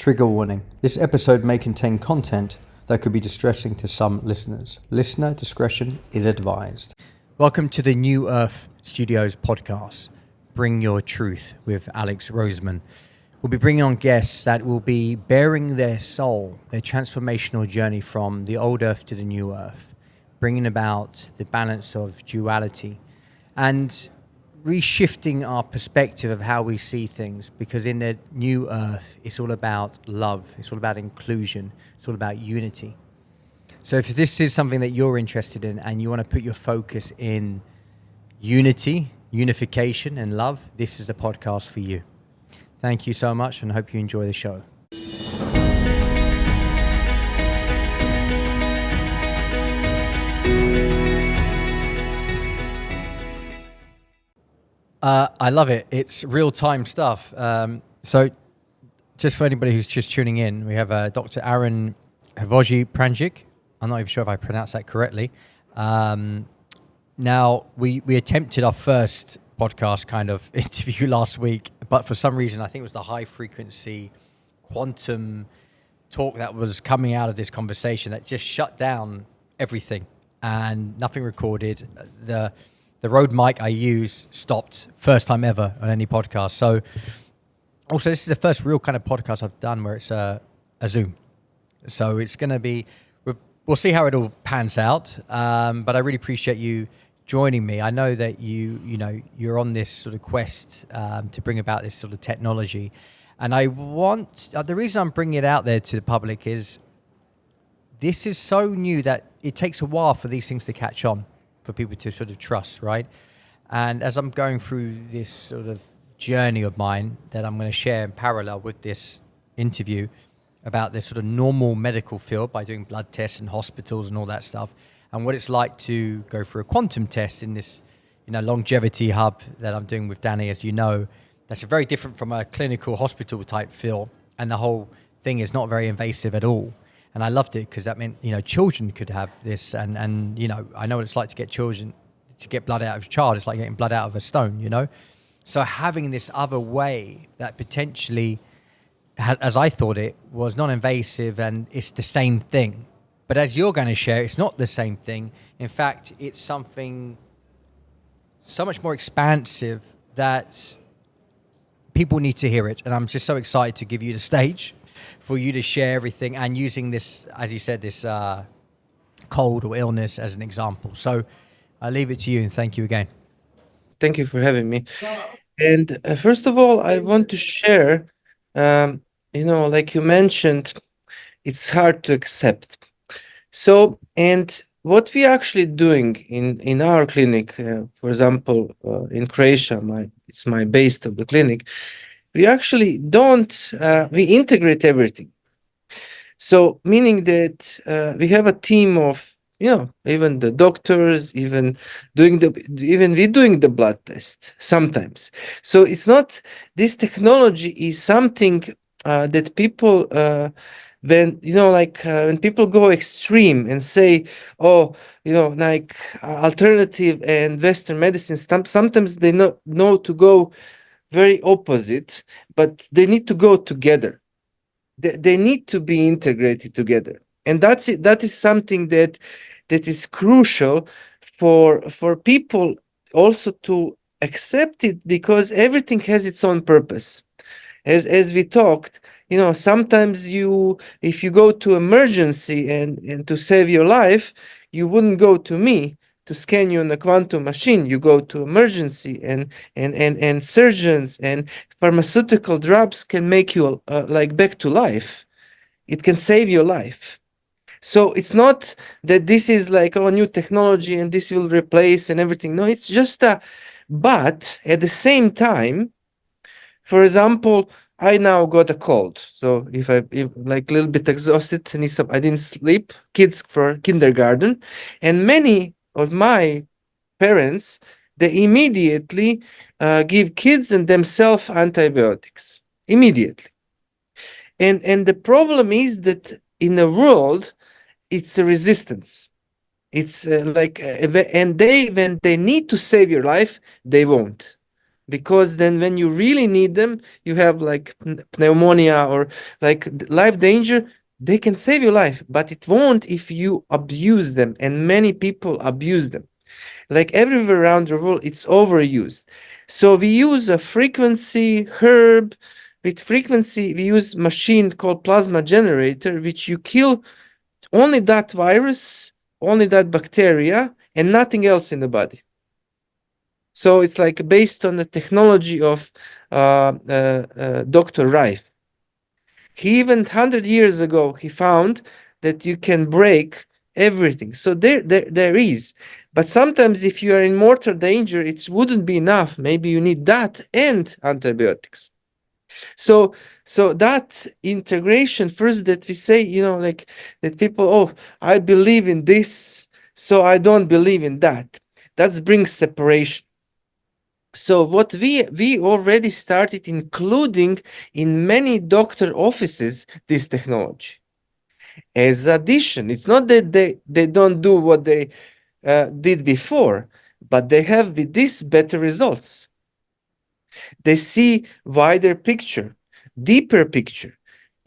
Trigger warning. This episode may contain content that could be distressing to some listeners. Listener discretion is advised. Welcome to the New Earth Studios podcast, Bring Your Truth with Alex Roseman. We'll be bringing on guests that will be bearing their soul, their transformational journey from the old earth to the new earth, bringing about the balance of duality and reshifting our perspective of how we see things, because in the new earth, it's all about love, it's all about inclusion, it's all about unity. So if this is something that you're interested in and you want to put your focus in unity, unification and love, this is a podcast for you. Thank you so much and I hope you enjoy the show. I love it. It's real-time stuff. So just for anybody who's just tuning in, we have Dr. Hrvoje Pranjic. I'm not even sure if I pronounced that correctly. Now, we attempted our first podcast kind of interview last week, but for some reason, I think it was the high-frequency quantum talk that was coming out of this conversation that just shut down everything and nothing recorded. The Rode mic I use stopped first time ever on any podcast. So also this is the first real kind of podcast I've done where it's a Zoom. So it's going to be, we'll see how it all pans out. But I really appreciate you joining me. I know that you're on this sort of quest to bring about this sort of technology. And I want, the reason I'm bringing it out there to the public is this is so new that it takes a while for these things to catch on, for people to sort of trust, right? And as I'm going through this sort of journey of mine that I'm going to share in parallel with this interview about this sort of normal medical field by doing blood tests in hospitals and all that stuff, and what it's like to go for a quantum test in this, longevity hub that I'm doing with Danny, as you know, that's very different from a clinical hospital type feel. And the whole thing is not very invasive at all. And I loved it because that meant, children could have this. And I know what it's like to get children, to get blood out of a child. It's like getting blood out of a stone, So having this other way that potentially, as I thought it, was non-invasive and it's the same thing. But as you're going to share, it's not the same thing. In fact, it's something so much more expansive that people need to hear it. And I'm just so excited to give you the stage for you to share everything, and using this, as you said, this cold or illness as an example. So I'll leave it to you and thank you again. Thank you for having me. And first of all, I want to share, like you mentioned, it's hard to accept. So, and what we actually doing in our clinic, for example, in Croatia, it's my base of the clinic, we actually we integrate everything. So meaning that we have a team of, even the doctors, even we doing the blood test sometimes. So it's not, this technology is something that people, when people go extreme and say, alternative and Western medicine, sometimes they know to go very opposite, but they need to go together. They need to be integrated together, and that's it. That is something that is crucial for people also to accept it, because everything has its own purpose. As we talked, sometimes if you go to emergency and to save your life, you wouldn't go to me to scan you on a quantum machine. You go to emergency, and surgeons and pharmaceutical drugs can make you back to life. It can save your life. So it's not that this is like a new technology and this will replace and everything. No, it's just but at the same time, for example, I now got a cold. So if like a little bit exhausted, I didn't sleep, kids for kindergarten, and many of my parents, they immediately give kids and themselves antibiotics immediately. And the problem is that in the world, it's a resistance. It's and when they need to save your life, they won't. because then when you really need them, you have like pneumonia or like life danger, they can save your life, but it won't if you abuse them, and many people abuse them. Like everywhere around the world, it's overused. So we use a frequency herb. With frequency, we use machine called plasma generator, which you kill only that virus, only that bacteria, and nothing else in the body. So it's like based on the technology of Dr. Rife. He even 100 years ago, he found that you can break everything. So there is. But sometimes if you are in mortal danger, it wouldn't be enough. Maybe you need that and antibiotics. So that integration first, that we say, like that people, oh, I believe in this, so I don't believe in that. That brings separation. So what we already started including in many doctor offices this technology as addition. It's not that they don't do what they did before, but they have with this better results. They see wider picture, deeper picture,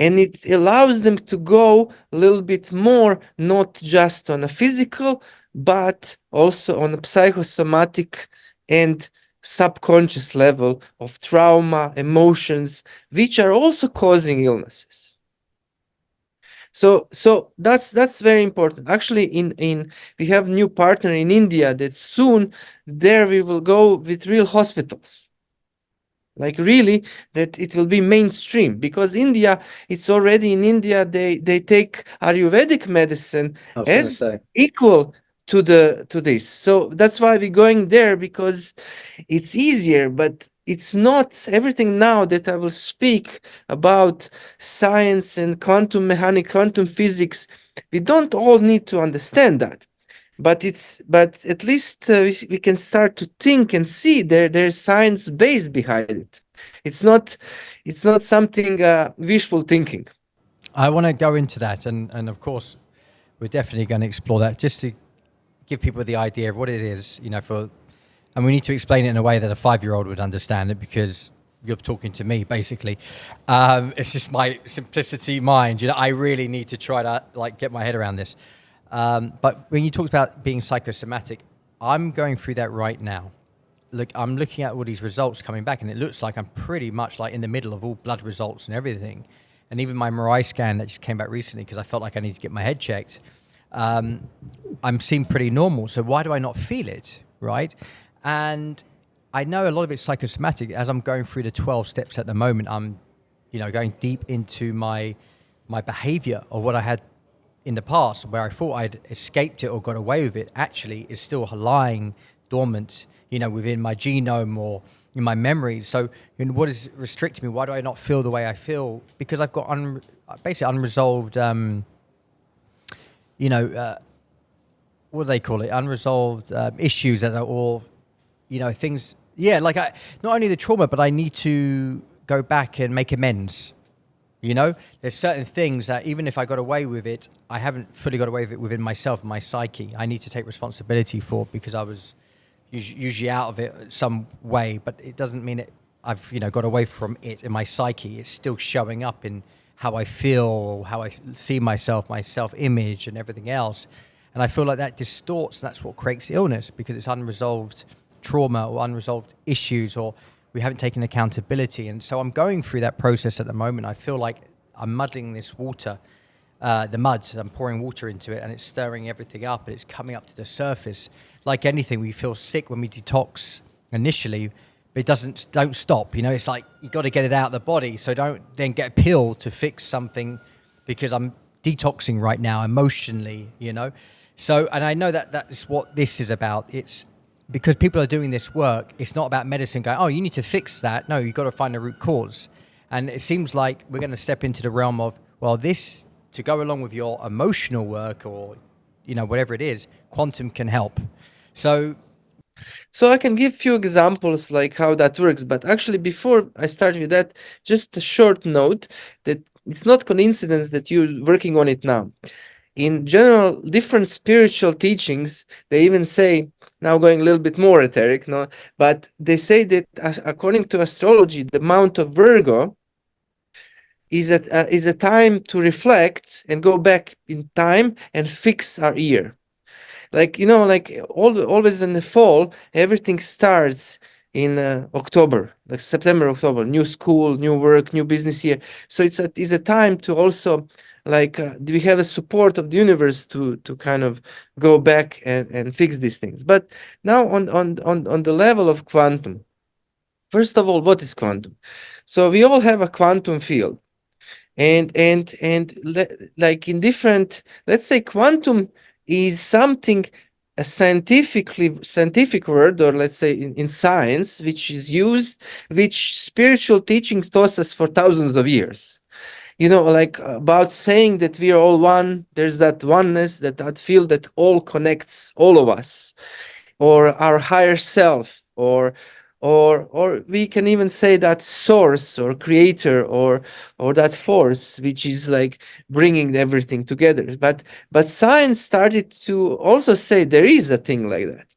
and it allows them to go a little bit more, not just on a physical, but also on a psychosomatic and subconscious level of trauma, emotions, which are also causing illnesses. So that's very important. Actually, in we have new partner in India that soon there we will go with real hospitals. Like really, that it will be mainstream, because India, it's already in India, they take Ayurvedic medicine as equal to this. So that's why we're going there, because it's easier, but it's not everything now that I will speak about science and quantum mechanics, quantum physics. We don't all need to understand that. But at least we can start to think and see there's science base behind it. It's not something wishful thinking. I want to go into that, and of course, we're definitely going to explore that, just to give people the idea of what it is, and we need to explain it in a way that a 5-year-old would understand it, because you're talking to me basically. It's just my simplicity mind. I really need to try to get my head around this. But when you talked about being psychosomatic, I'm going through that right now. Look, I'm looking at all these results coming back, and it looks like I'm pretty much in the middle of all blood results and everything. And even my MRI scan that just came back recently, because I felt like I need to get my head checked, I'm seem pretty normal. So why do I not feel it, right? And I know a lot of it's psychosomatic. As I'm going through the 12 steps at the moment, I'm, going deep into my behavior of what I had in the past, where I thought I'd escaped it or got away with it, actually is still lying dormant, within my genome or in my memories. So what is restricting me? Why do I not feel the way I feel? Because I've got basically unresolved, what do they call it? Unresolved issues that are all, things. Yeah, not only the trauma, but I need to go back and make amends. There's certain things that even if I got away with it, I haven't fully got away with it within myself, my psyche. I need to take responsibility for, because I was usually out of it some way, but it doesn't mean I've got away from it in my psyche. It's still showing up in how I feel, how I see myself, my self-image and everything else. And I feel like that distorts, and that's what creates illness, because it's unresolved trauma or unresolved issues, or we haven't taken accountability. And so I'm going through that process at the moment. I feel like I'm muddling this water, the mud, I'm pouring water into it, and it's stirring everything up, and it's coming up to the surface. Like anything, we feel sick when we detox initially, but don't stop. It's like you got to get it out of the body. So don't then get a pill to fix something, because I'm detoxing right now emotionally, So, and I know that that's what this is about. It's because people are doing this work. It's not about medicine going, oh, you need to fix that. No, you've got to find the root cause. And it seems like we're going to step into the realm of, well, this, to go along with your emotional work or, whatever it is, quantum can help. So I can give few examples like how that works. But actually, before I start with that, just a short note that it's not coincidence that you're working on it now. in general, different spiritual teachings, they even say, now going a little bit more esoteric, no, but they say that according to astrology, the month of Virgo is a time to reflect and go back in time and fix our year. Like, like always in the fall, everything starts in October, like September, October, new school, new work, new business year. So it's a time to also, like, we have a support of the universe to kind of go back and fix these things. But now on the level of quantum, first of all, what is quantum? So we all have a quantum field, like in different, let's say, quantum is something, a scientific word, or let's say in science, which is used, which spiritual teaching taught us for thousands of years, like about saying that we are all one. There's that oneness, that field that all connects all of us, or our higher self, or we can even say that source or creator, or that force which is like bringing everything together. But science started to also say there is a thing like that.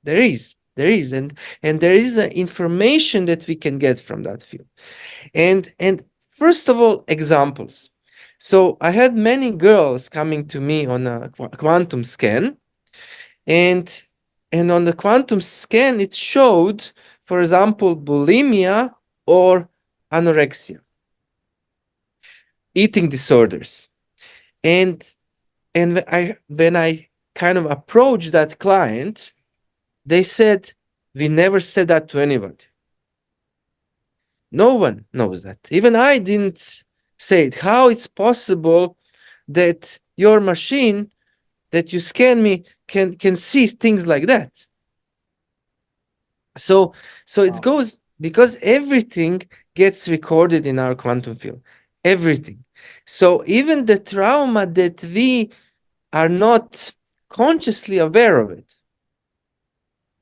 There is, and there is information that we can get from that field. And first of all, examples. So I had many girls coming to me on a quantum scan, and on the quantum scan, it showed, for example, bulimia or anorexia, eating disorders. And when I kind of approached that client, they said, we never said that to anybody. No one knows that. Even I didn't say it. How it's possible that your machine that you scan me can see things like that? So it goes, because everything gets recorded in our quantum field. Everything. So even the trauma that we are not consciously aware of it.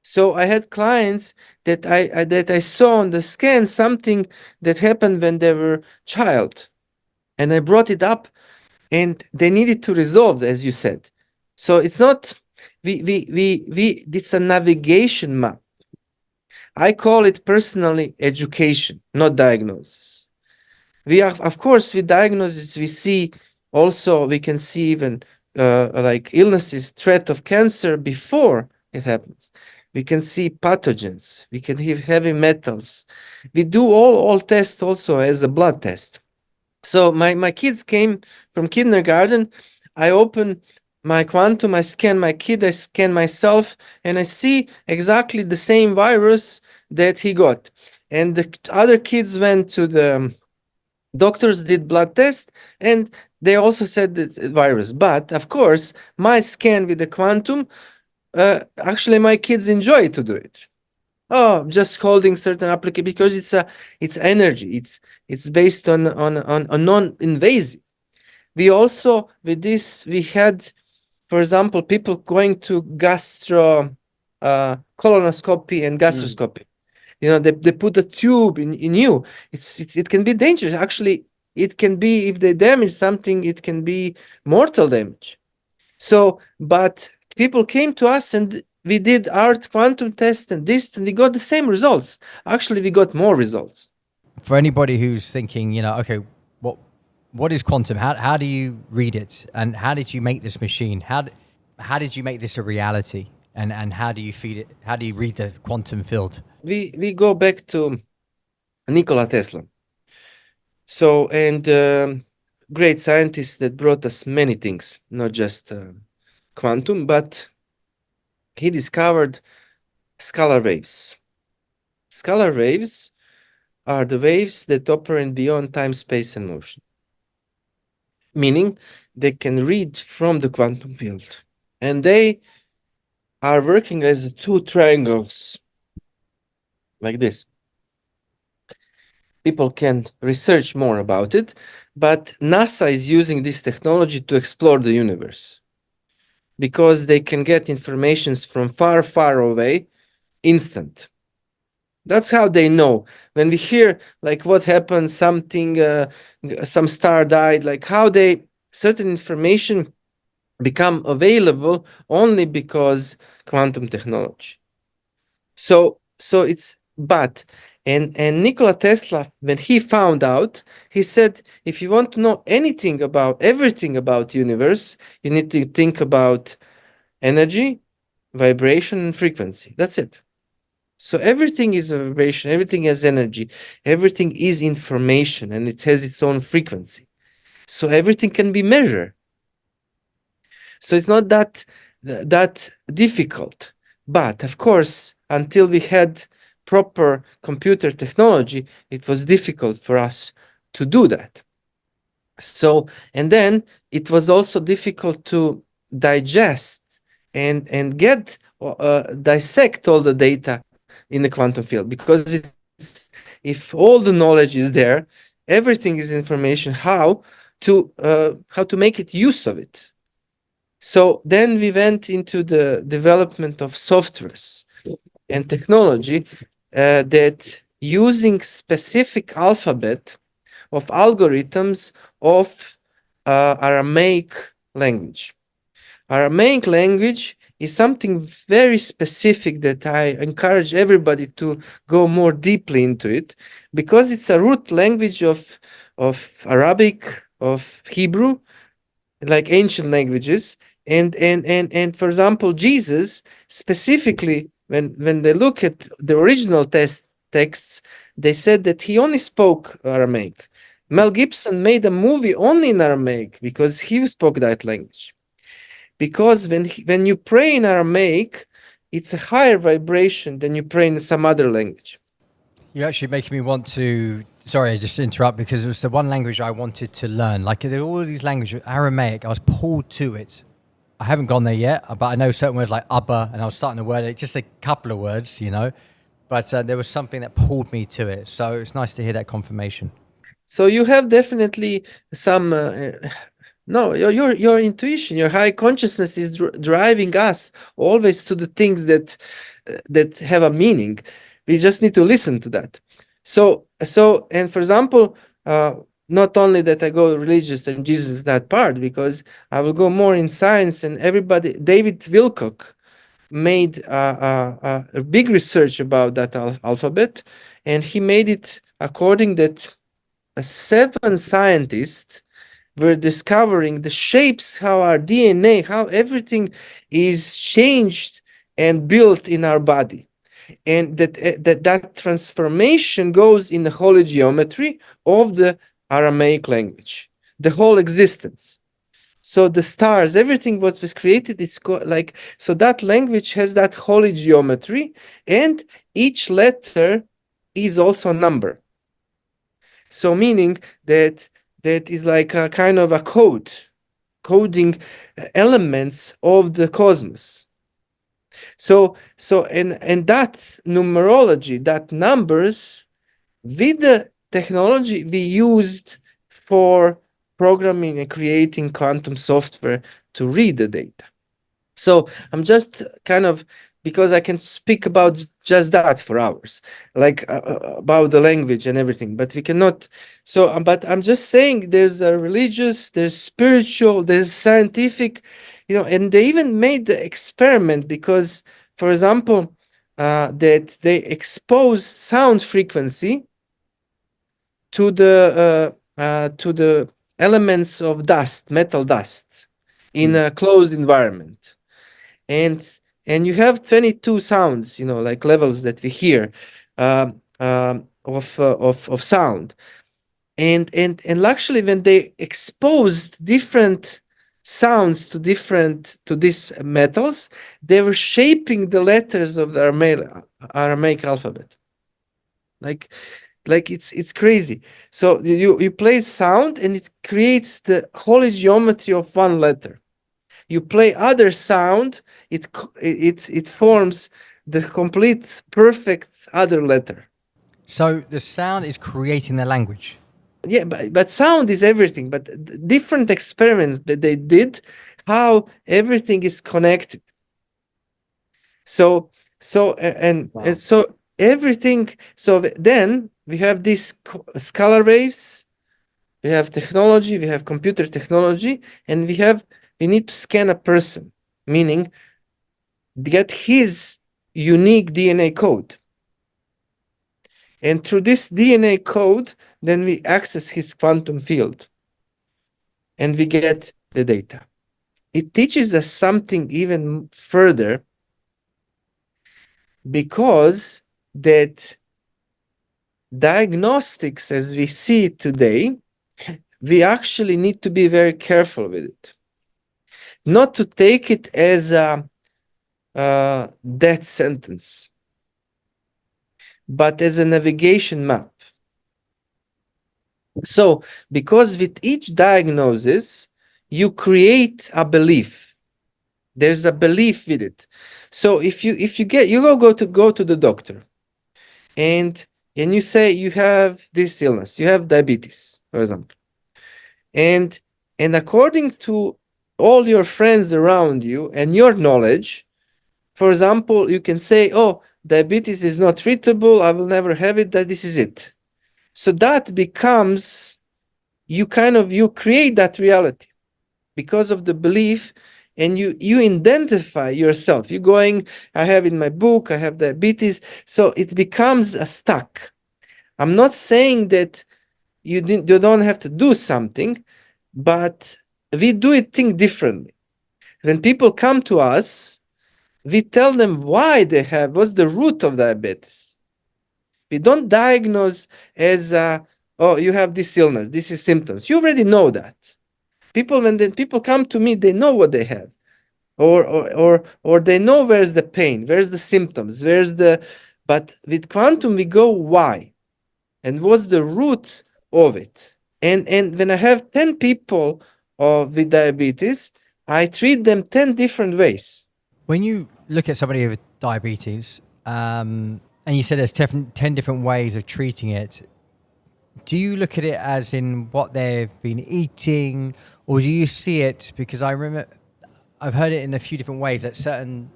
So I had clients that I saw on the scan something that happened when they were child, and I brought it up, and they needed to resolve, as you said. So it's not, it's a navigation map. I call it personally education, not diagnosis. We are, of course, with diagnosis, we can see even like illnesses, threat of cancer before it happens. We can see pathogens. We can have heavy metals. We do all tests also as a blood test. So my kids came from kindergarten. I open my quantum, I scan my kid, I scan myself, and I see exactly the same virus that he got. And the other kids went to the doctors, did blood test, and they also said that virus. But of course, my scan with the quantum, actually my kids enjoy to do it. Oh, just holding certain application, because it's energy. It's based on non-invasive. We also, with this, we had, for example, people going to colonoscopy and gastroscopy. They put a tube in you. It can be dangerous. Actually, it can be, if they damage something, it can be mortal damage. So, but people came to us and we did our quantum test and this, and we got the same results. Actually, we got more results. For anybody who's thinking, okay, what is quantum? How do you read it? And how did you make this machine? How did you make this a reality? And how do you feed it? How do you read the quantum field? We go back to Nikola Tesla. So, and great scientist that brought us many things, not just quantum, but he discovered scalar waves. Scalar waves are the waves that operate beyond time, space, and motion, meaning they can read from the quantum field. And they are working as two triangles, like this. People can research more about it, but NASA is using this technology to explore the universe, because they can get information from far, far away, instant. That's how they know. When we hear like what happened, something, some star died, like how certain information become available only because quantum technology. So it's but and Nikola Tesla, when he found out, he said, if you want to know anything about everything about universe, you need to think about energy, vibration, and frequency. That's it. So everything is a vibration, everything has energy, everything is information, and it has its own frequency. So everything can be measured. So it's not that difficult. But of course, until we had proper computer technology, it was difficult for us to do that. So, and then it was also difficult to digest and get dissect all the data in the quantum field, because if all the knowledge is there, everything is information, how to make it use of it. So then we went into the development of softwares and technology that using specific alphabet of algorithms of Aramaic language. Aramaic language is something very specific that I encourage everybody to go more deeply into it, because it's a root language of Arabic, of Hebrew, like ancient languages. And for example, Jesus specifically, when they look at the original texts, they said that he only spoke Aramaic. Mel Gibson made a movie only in Aramaic because he spoke that language. Because when you pray in Aramaic, it's a higher vibration than you pray in some other language. You're actually making me want to. Sorry, I just interrupt, because it was the one language I wanted to learn. Like, there are all these languages, Aramaic, I was pulled to it. I haven't gone there yet, but I know certain words like Abba, and I was starting to word it, just a couple of words, you know. But there was something that pulled me to it. So it's nice to hear that confirmation. So you have definitely some no, your intuition, your high consciousness is driving us always to the things that have a meaning. We just need to listen to that. So and for example, not only that I go religious and Jesus that part, because I will go more in science, and everybody. David Wilcock made a big research about that alphabet, and he made it according that 7 scientists were discovering the shapes, how our DNA, how everything is changed and built in our body. And that transformation goes in the holy geometry of the Aramaic language, the whole existence. So the stars, everything what was created, it's like, so that language has that holy geometry, and each letter is also a number. So meaning that is like a kind of a coding elements of the cosmos. So and that numerology, that numbers, with the technology we used for programming and creating quantum software to read the data. So I'm just kind of, because I can speak about just that for hours, like about the language and everything, but we cannot. So, but I'm just saying there's a religious, there's spiritual, there's scientific, and they even made the experiment because, for example, that they exposed sound frequency to the elements of dust, metal dust, in a closed environment. And you have 22 sounds, like levels that we hear of sound. And actually, when they exposed different sounds to these metals, they were shaping the letters of the Aramaic alphabet. Like it's crazy. So you play sound and it creates the holy geometry of one letter. You play other sound, it forms the complete perfect other letter. So the sound is creating the language. Yeah, but sound is everything. But different experiments that they did, how everything is connected. So and so everything. So then we have these scalar waves. We have technology. We have computer technology, and we have you need to scan a person, meaning get his unique DNA code. And through this DNA code, then we access his quantum field and we get the data. It teaches us something even further, because that diagnostics as we see it today, we actually need to be very careful with it. Not to take it as a death sentence, but as a navigation map. So, because with each diagnosis, you create a belief. There's a belief with it. So if you go to the doctor, and you say you have this illness, you have diabetes, for example, and according to all your friends around you and your knowledge, for example, you can say, oh, diabetes is not treatable, I will never have it, that this is it. So that becomes, you create that reality because of the belief, and you identify yourself. You're going, I have in my book, I have diabetes. So it becomes a stuck. I'm not saying that you don't have to do something, but we do it think differently. When people come to us, we tell them why they have, what's the root of diabetes. We don't diagnose as, oh, you have this illness, this is symptoms. You already know that. When people come to me, they know what they have, or they know where's the pain, where's the symptoms, but with quantum we go why, and what's the root of it. And when I have 10 people with diabetes, I treat them 10 different ways. When you look at somebody with diabetes, and you said there's 10 different ways of treating it, do you look at it as in what they've been eating, or do you see it, because I remember I've heard it in a few different ways, that certain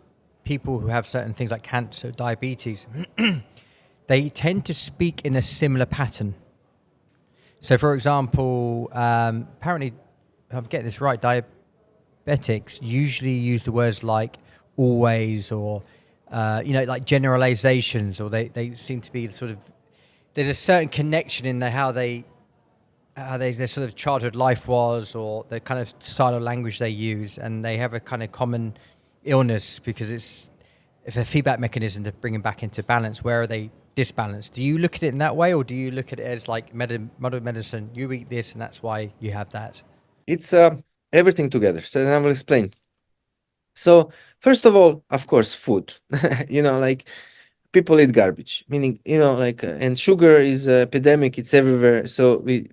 people who have certain things like cancer, diabetes, they tend to speak in a similar pattern. So, for example, apparently, if I'm getting this right, diabetics usually use the words like always, or, like generalizations, or they seem to be sort of, there's a certain connection in how their sort of childhood life was, or the kind of style of language they use, and they have a kind of common illness because it's a feedback mechanism to bring them back into balance. Where are they disbalanced? Do you look at it in that way, or do you look at it as like modern medicine? You eat this, and that's why you have that. It's everything together. So then I will explain. So first of all, of course, food. Like people eat garbage, meaning and sugar is epidemic. It's everywhere. So with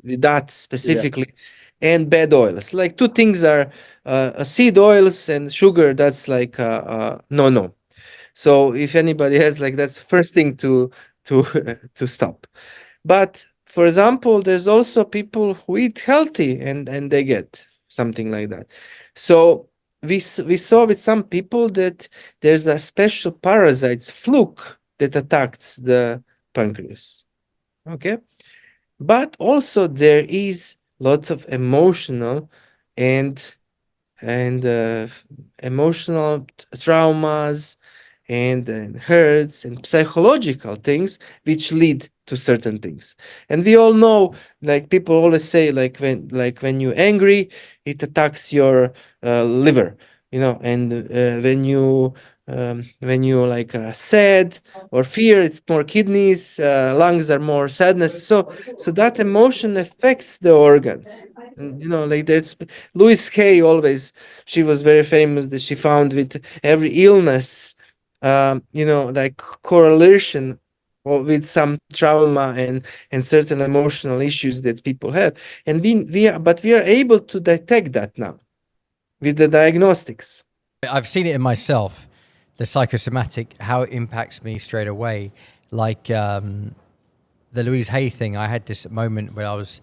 that specifically, and bad oils. Like two things are seed oils and sugar. That's like no. So if anybody has, like, that's the first thing to to stop. But for example, there's also people who eat healthy and they get something like that. So we saw with some people that there's a special parasite, fluke, that attacks the pancreas. Okay. But also there is lots of emotional and emotional traumas and hurts and psychological things which lead to certain things. And we all know, like people always say, like when you're angry, it attacks your liver, and when you like sad or fear, it's more kidneys, lungs are more sadness. So that emotion affects the organs. And, like that's Louise Hay always, she was very famous that she found with every illness, like correlation or with some trauma and certain emotional issues that people have. And we are able to detect that now with the diagnostics. I've seen it in myself, the psychosomatic, how it impacts me straight away. Like the Louise Hay thing, I had this moment where I was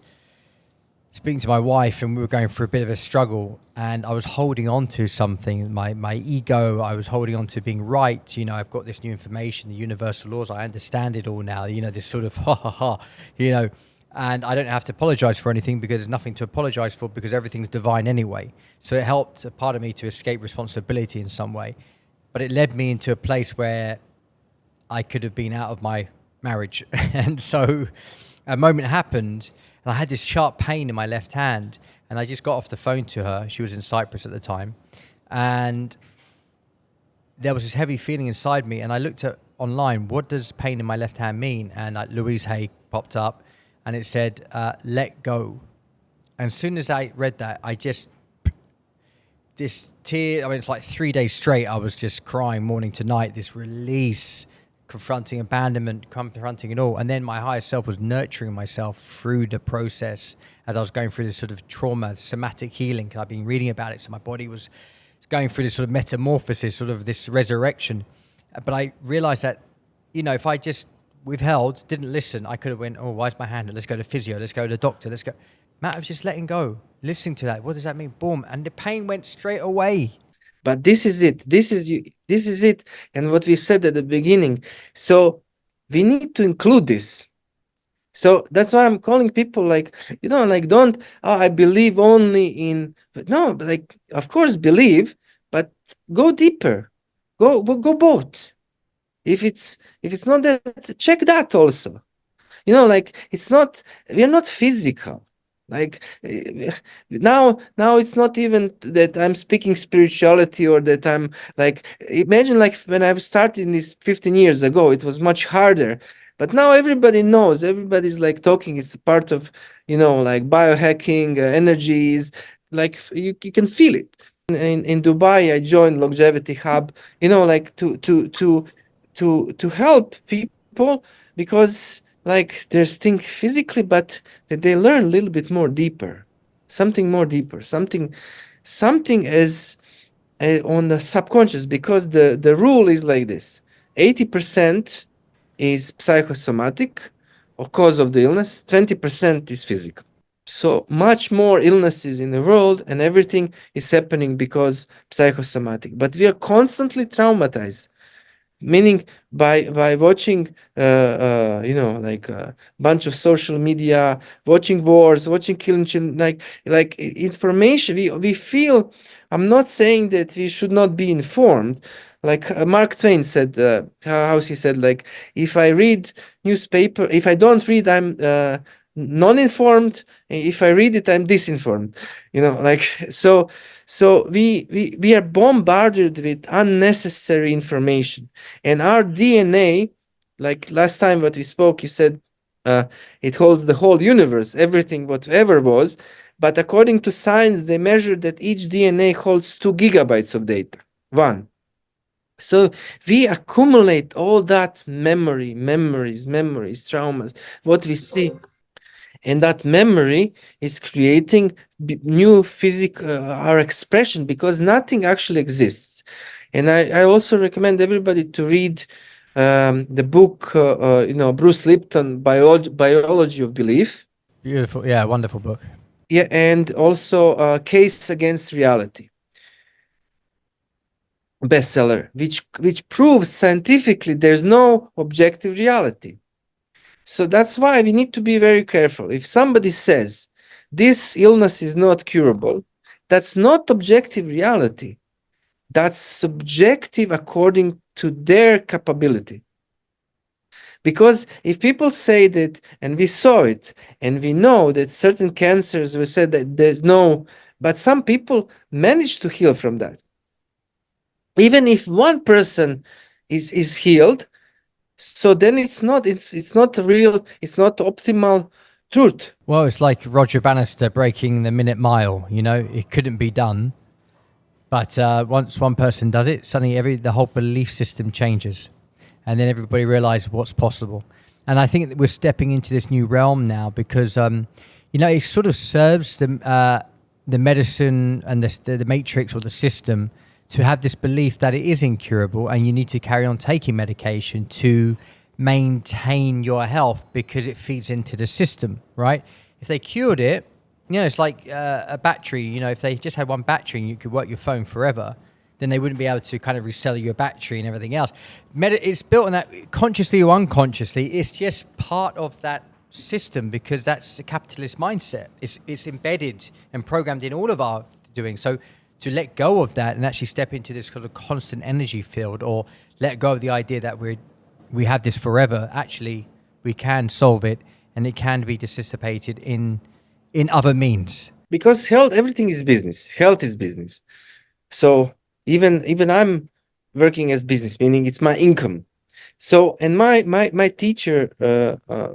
speaking to my wife and we were going through a bit of a struggle, and I was holding on to something, my ego, I was holding on to being right. I've got this new information, the universal laws, I understand it all now, this sort of And I don't have to apologize for anything because there's nothing to apologize for because everything's divine anyway. So it helped a part of me to escape responsibility in some way. But it led me into a place where I could have been out of my marriage. And so a moment happened and I had this sharp pain in my left hand. And I just got off the phone to her. She was in Cyprus at the time. And there was this heavy feeling inside me. And I looked at online, what does pain in my left hand mean? And like Louise Hay popped up. And it said, let go. And as soon as I read that, this tear, I mean, it's like 3 days straight, I was just crying morning to night, this release, confronting abandonment, confronting it all. And then my higher self was nurturing myself through the process as I was going through this sort of trauma, somatic healing, because I've been reading about it. So my body was going through this sort of metamorphosis, sort of this resurrection. But I realized that, if I just withheld, didn't listen, I could have went, oh, why's my hand? Let's go to physio, let's go to the doctor, let's go. Matter of just letting go, listening to that. What does that mean? Boom. And the pain went straight away. But this is it. This is it. And what we said at the beginning. So we need to include this. So that's why I'm calling people don't, I believe only in, but no, of course believe, but go deeper, go both. If it's not that, check that also. It's not, we're not physical. Now it's not even that I'm speaking spirituality or that I'm imagine when I started this 15 years ago, it was much harder. But now everybody knows, everybody's talking, it's part of, biohacking, energies, you can feel it. In Dubai, I joined Longevity Hub, to help people because there's things physically, but that they learn a little bit more deeper, something more deeper, something as on the subconscious, because the rule is like this: 80% is psychosomatic or cause of the illness, 20% is physical. So much more illnesses in the world and everything is happening because psychosomatic, but we are constantly traumatized. Meaning by watching bunch of social media, watching wars, watching killing children, information, we feel. I'm not saying that we should not be informed. Mark Twain said, how he said, if I read newspaper, if I don't read, I'm non-informed. If I read it, I'm disinformed. So we are bombarded with unnecessary information, and our DNA, last time what we spoke, you said it holds the whole universe, everything whatever was, but according to science, they measure that each DNA holds 2 gigabytes of data. One. So we accumulate all that memories, traumas, what we see. And that memory is creating new our expression, because nothing actually exists. And I also recommend everybody to read the book, Bruce Lipton, Biology of Belief. Beautiful. Yeah, wonderful book. Yeah, and also Case Against Reality, bestseller, which proves scientifically there's no objective reality. So that's why we need to be very careful. If somebody says this illness is not curable, that's not objective reality. That's subjective according to their capability. Because if people say that, and we saw it, and we know that certain cancers, we said that there's no, but some people manage to heal from that. Even if one person is healed, so then it's not real, it's not optimal truth. Well, it's like Roger Bannister breaking the minute mile. It couldn't be done, but once one person does it, suddenly the whole belief system changes, and then everybody realizes what's possible. And I think that we're stepping into this new realm now because it sort of serves the medicine and the matrix or the system to have this belief that it is incurable and you need to carry on taking medication to maintain your health because it feeds into the system, right? If they cured it, it's like a battery. If they just had one battery and you could work your phone forever, then they wouldn't be able to kind of resell your battery and everything else. It's built on that consciously or unconsciously. It's just part of that system because that's a capitalist mindset. It's embedded and programmed in all of our doing. So to let go of that and actually step into this kind of constant energy field, or let go of the idea that we have this forever, actually we can solve it and it can be dissipated in other means. Because health, everything is business. Health is business. So even I'm working as business, meaning it's my income. So, and my teacher,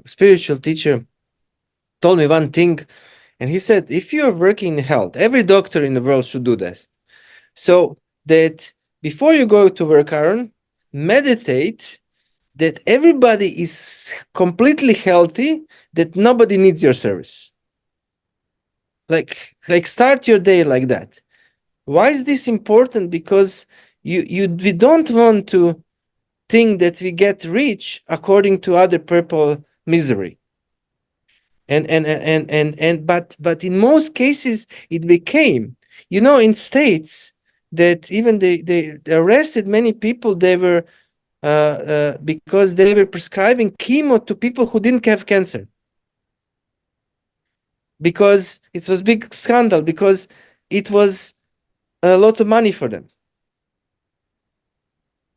spiritual teacher, told me one thing, and he said, if you're working in health, every doctor in the world should do this. So that before you go to work, Aaron, meditate that everybody is completely healthy, that nobody needs your service. Like start your day like that. Why is this important? Because we don't want to think that we get rich according to other people misery. But in most cases it became, in states that even they arrested many people. They were because they were prescribing chemo to people who didn't have cancer, because it was big scandal, because it was a lot of money for them.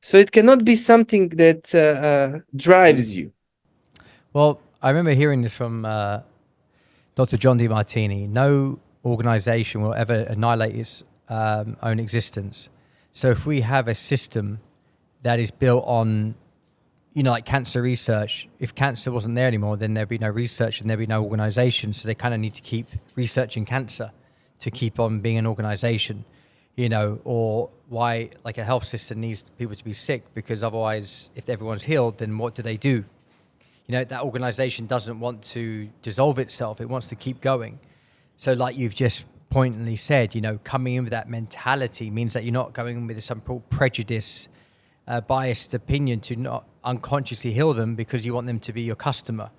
So it cannot be something that drives you. Well, I remember hearing this from Dr. John DeMartini. No organization will ever annihilate its own existence. So if we have a system that is built on, like cancer research, if cancer wasn't there anymore, then there'd be no research and there'd be no organization. So they kind of need to keep researching cancer to keep on being an organization, or why like a health system needs people to be sick, because otherwise if everyone's healed, then what do they do? That organization doesn't want to dissolve itself. It wants to keep going. So like you've just pointedly said, coming in with that mentality means that you're not going in with some prejudice, biased opinion to not unconsciously heal them because you want them to be your customer.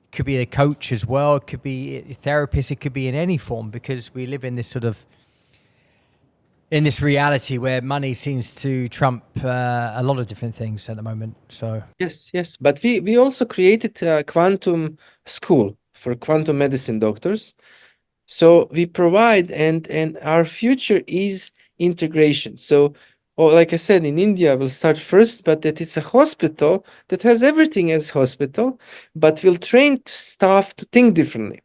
It could be a coach as well. It could be a therapist. It could be in any form, because we live in this in this reality where money seems to trump a lot of different things at the moment. So yes, but we also created a quantum school for quantum medicine doctors. So we provide, and our future is integration. So, like I said, in India we'll start first, but that it's a hospital that has everything as hospital, but we'll train staff to think differently.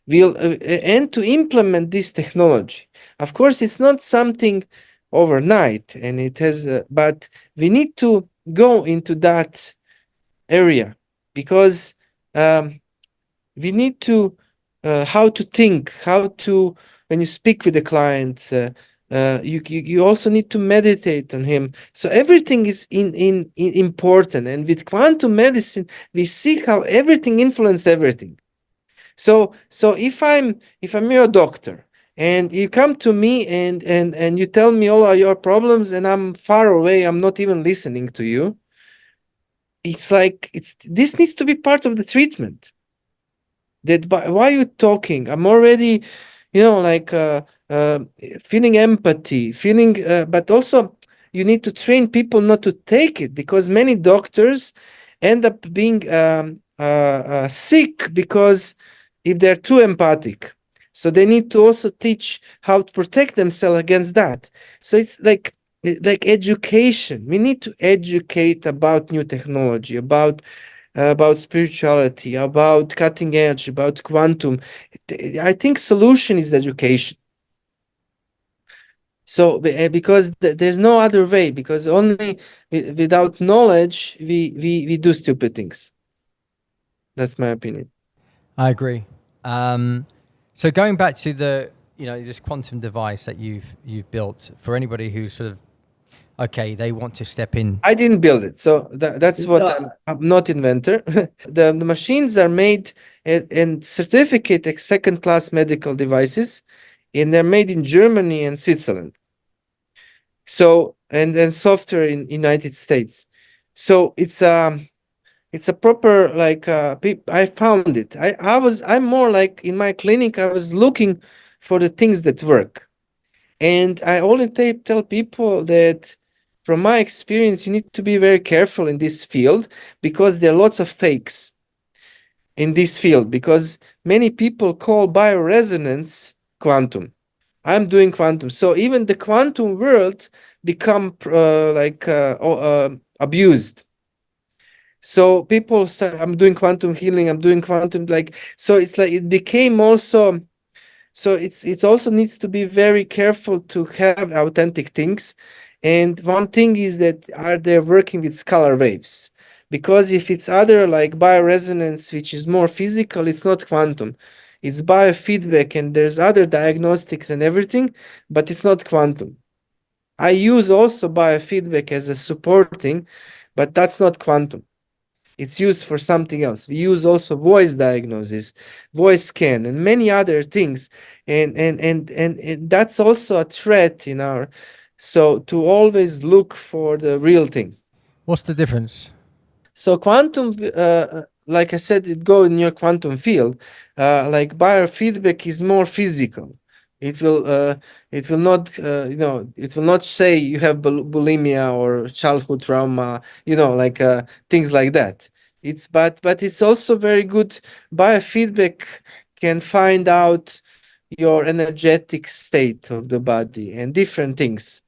We'll and to implement this technology. Of course, it's not something overnight, and it has, but we need to go into that area, because we need to how to think, how to, when you speak with the client, you also need to meditate on him. So everything is in important, and with quantum medicine we see how everything influences everything. So if I'm your doctor and you come to me and you tell me all of your problems, and I'm far away, I'm not even listening to you, it's like this needs to be part of the treatment. That why are you talking? I'm already, feeling empathy, but also you need to train people not to take it, because many doctors end up being sick because if they're too empathic. So they need to also teach how to protect themselves against that. So it's like education. We need to educate about new technology, about spirituality, about cutting edge, about quantum. I think solution is education. So because there's no other way, because only without knowledge we do stupid things. That's my opinion. I agree. So going back to this quantum device that you've built, for anybody who's sort of, okay, they want to step in. I didn't build it, so that's what I'm not inventor. The machines are made and certificate as second-class medical devices, and they're made in Germany and Switzerland. So, and then software in United States. So it's a proper, like, I found it. I'm more like in my clinic, I was looking for the things that work. And I only tell people that from my experience, you need to be very careful in this field, because there are lots of fakes. in this field, because many people call bioresonance quantum. I'm doing quantum. So even the quantum world become abused. So people say, I'm doing quantum healing, I'm doing quantum, like, so it's like it became also, so it also needs to be very careful to have authentic things. And one thing is that are they working with scalar waves? Because if it's other like bioresonance, which is more physical, it's not quantum. It's biofeedback and there's other diagnostics and everything, but it's not quantum. I use also biofeedback as a supporting, but that's not quantum. It's used for something else. We use also voice diagnosis, voice scan, and many other things. And that's also a threat in our, so to always look for the real thing. What's the difference? So quantum, like I said, it go in your quantum field. Like biofeedback is more physical. It will not, it will not say you have bulimia or childhood trauma, like things like that. But it's also very good. Biofeedback can find out your energetic state of the body and different things.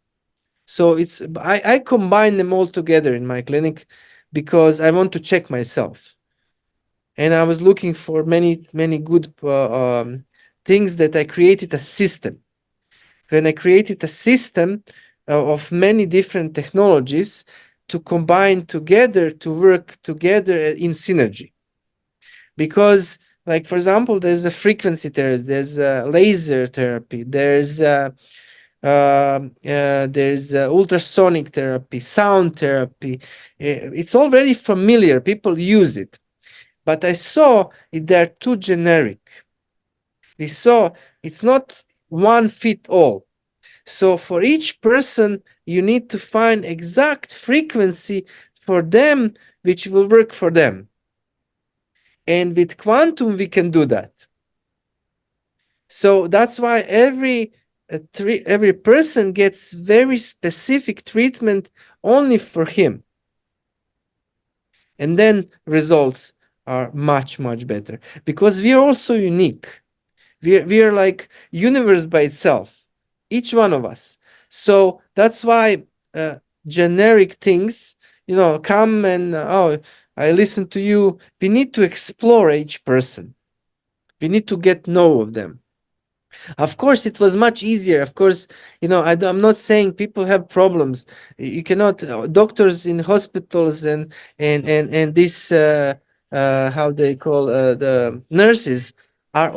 So I combine them all together in my clinic because I want to check myself. And I was looking for many good things that I created a system. When I created a system of many different technologies to combine together, to work together in synergy. Because, like, for example, there's a frequency therapy, there's a laser therapy, there's ultrasonic therapy, sound therapy. It's already familiar. People use it. But I saw they're too generic. We saw it's not one fit all. So for each person, you need to find exact frequency for them, which will work for them. And with quantum, we can do that. So that's why every person gets very specific treatment only for him. And then results are much, much better because we are also unique. We are like universe by itself, each one of us. So that's why generic things, come and, oh, I listen to you. We need to explore each person. We need to get know of them. Of course, it was much easier. Of course, I'm not saying people have problems. You cannot, doctors in hospitals and this how they call the nurses are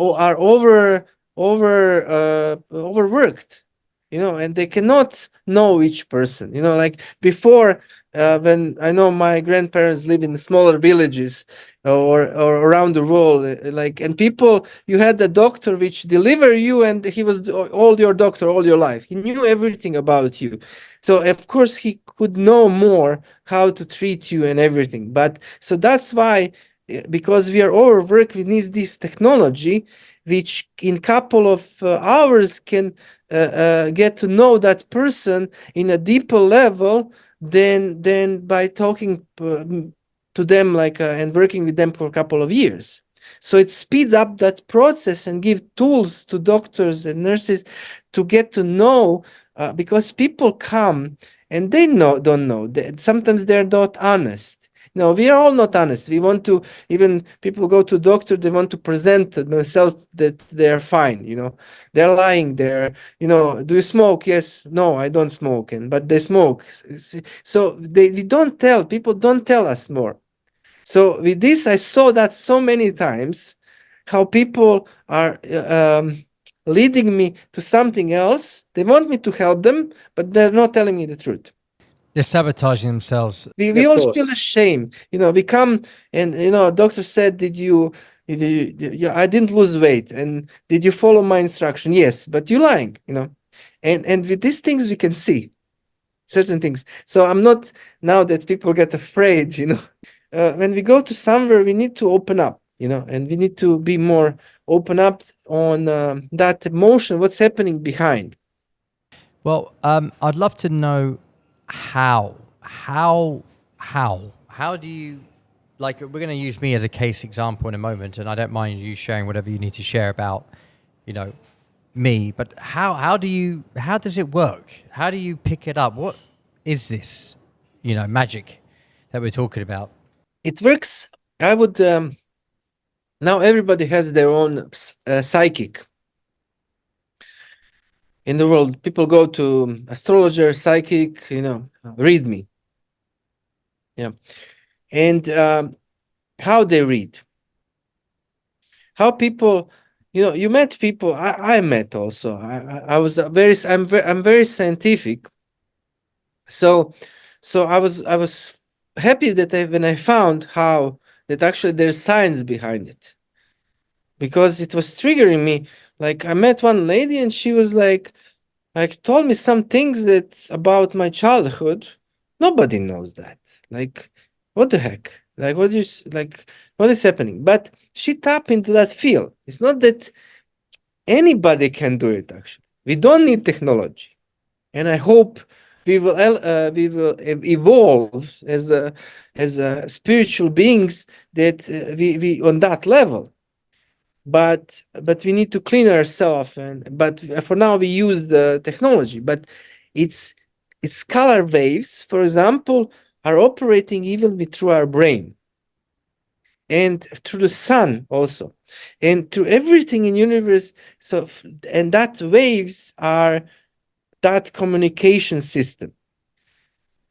overworked, and they cannot know each person. Like before, when I know my grandparents live in smaller villages or around the world, like, and people, you had a doctor which deliver you and he was all your doctor all your life. He knew everything about you. So of course he could know more how to treat you and everything. But so that's why, because we are overworked, we need this technology which in couple of hours can get to know that person in a deeper level than by talking to them, like, and working with them for a couple of years. So it speeds up that process and give tools to doctors and nurses to get to know, because people come and they don't know. Sometimes they're not honest. No, we are all not honest. We want to, even people go to doctor, they want to present themselves that they're fine. They're lying there. Do you smoke? Yes. No, I don't smoke. But they smoke. So we don't tell. People don't tell us more. So with this, I saw that so many times, how people are leading me to something else. They want me to help them, but they're not telling me the truth. They're sabotaging themselves. We all feel ashamed. We come and, doctor said, I didn't lose weight. And did you follow my instruction? Yes, but you're lying, and with these things, we can see certain things. So I'm not, now that people get afraid, when we go to somewhere, we need to open up, and we need to be more open up on that emotion, what's happening behind. Well, I'd love to know how do you like we're going to use me as a case example in a moment, and I don't mind you sharing whatever you need to share about, you know, me. But how does it work? How do you pick it up? What is this, you know, magic that we're talking about? It works. I would now everybody has their own psychic in the world. People go to astrologer, psychic, read me. Yeah. And how they read, how people, you met people. I met also. I was I'm very scientific. So I was happy that when I found how that actually there's science behind it, because it was triggering me. Like I met one lady and she was like told me some things that about my childhood. Nobody knows that. Like, what the heck? Like, what is happening? But she tapped into that field. It's not that anybody can do it. Actually, we don't need technology, and I hope we will evolve as spiritual beings that we on that level. But we need to clean ourselves, but for now we use the technology. But it's it's scalar waves, for example, are operating even through our brain and through the sun also, and through everything in universe. So and that waves are that communication system.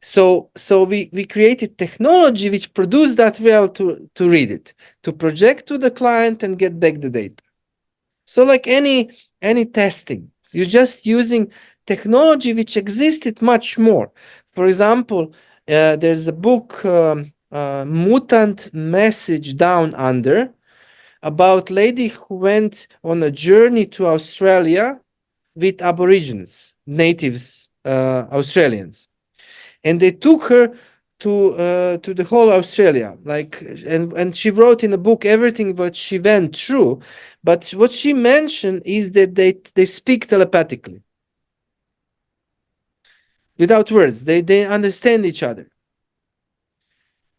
So we created technology which produced that well to read it, to project to the client and get back the data. So like any testing, you're just using technology which existed much more. For example, there's a book, Mutant Message Down Under, about lady who went on a journey to Australia with Aborigines, natives, Australians, and they took her to the whole Australia, like, and she wrote in a book everything what she went through. But what she mentioned is that they speak telepathically without words. They understand each other.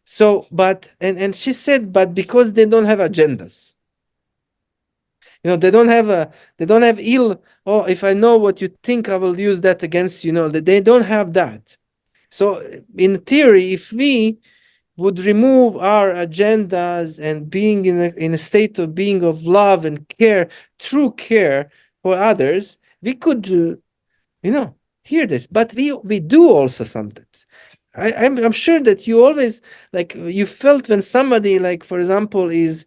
So, but and she said, but because they don't have agendas, they don't have ill. Oh, if I know what you think, I will use that against you. That they don't have that. So, in theory, if we would remove our agendas and being in a state of being of love and care, true care for others, we could, hear this. But we do also sometimes. I'm sure that you always, like, you felt when somebody, like, for example, is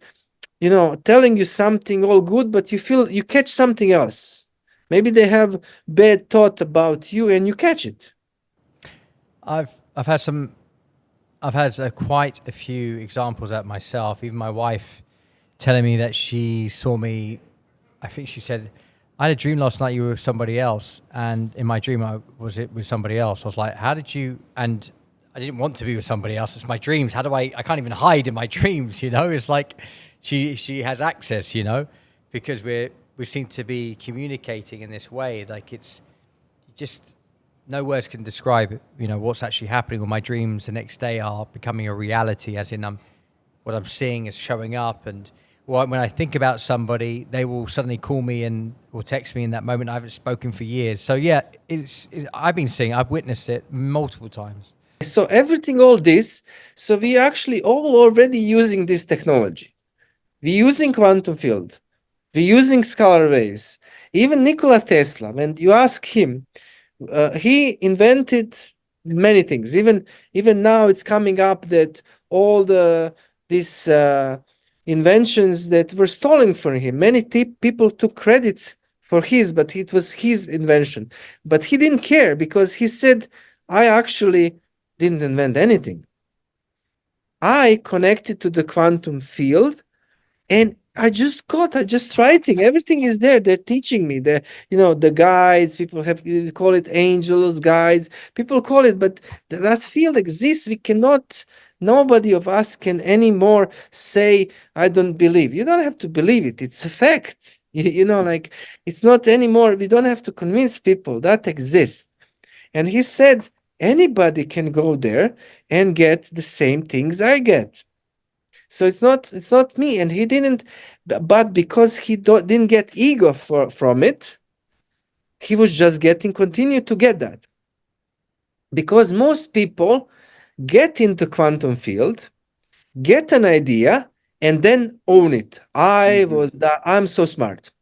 telling you something all good, but you feel you catch something else. Maybe they have bad thought about you and you catch it. I've I've had some I've had quite a few examples at myself. Even my wife telling me that she saw me. I think she said, "I had a dream last night. You were with somebody else, and in my dream, I was it with somebody else." I was like, "How did you?" And I didn't want to be with somebody else. It's my dreams. How do I? I can't even hide in my dreams. It's like she has access. Because we seem to be communicating in this way. Like it's just no words can describe what's actually happening. Or my dreams the next day are becoming a reality, as in what I'm seeing is showing up. And when I think about somebody, they will suddenly call me and or text me in that moment. I haven't spoken for years. So yeah, I've witnessed it multiple times. So everything, all this, so we actually all already using this technology. We're using quantum field. We're using scalar waves. Even Nikola Tesla, when you ask him, he invented many things. Even now, it's coming up that all these inventions that were stolen from him. Many people took credit for but it was his invention. But he didn't care because he said, "I actually didn't invent anything. I connected to the quantum field and I just writing. Everything is there. They're teaching me the guides. People call it angels, guides. People call it, but that field exists. We cannot. Nobody of us can anymore say, "I don't believe." You don't have to believe it. It's a fact. Like it's not anymore. We don't have to convince people that exists. And he said anybody can go there and get the same things I get. So it's not me. And he didn't, but because he didn't get ego from it, he was just continue to get that. Because most people get into quantum field, get an idea, and then own it. I'm so smart.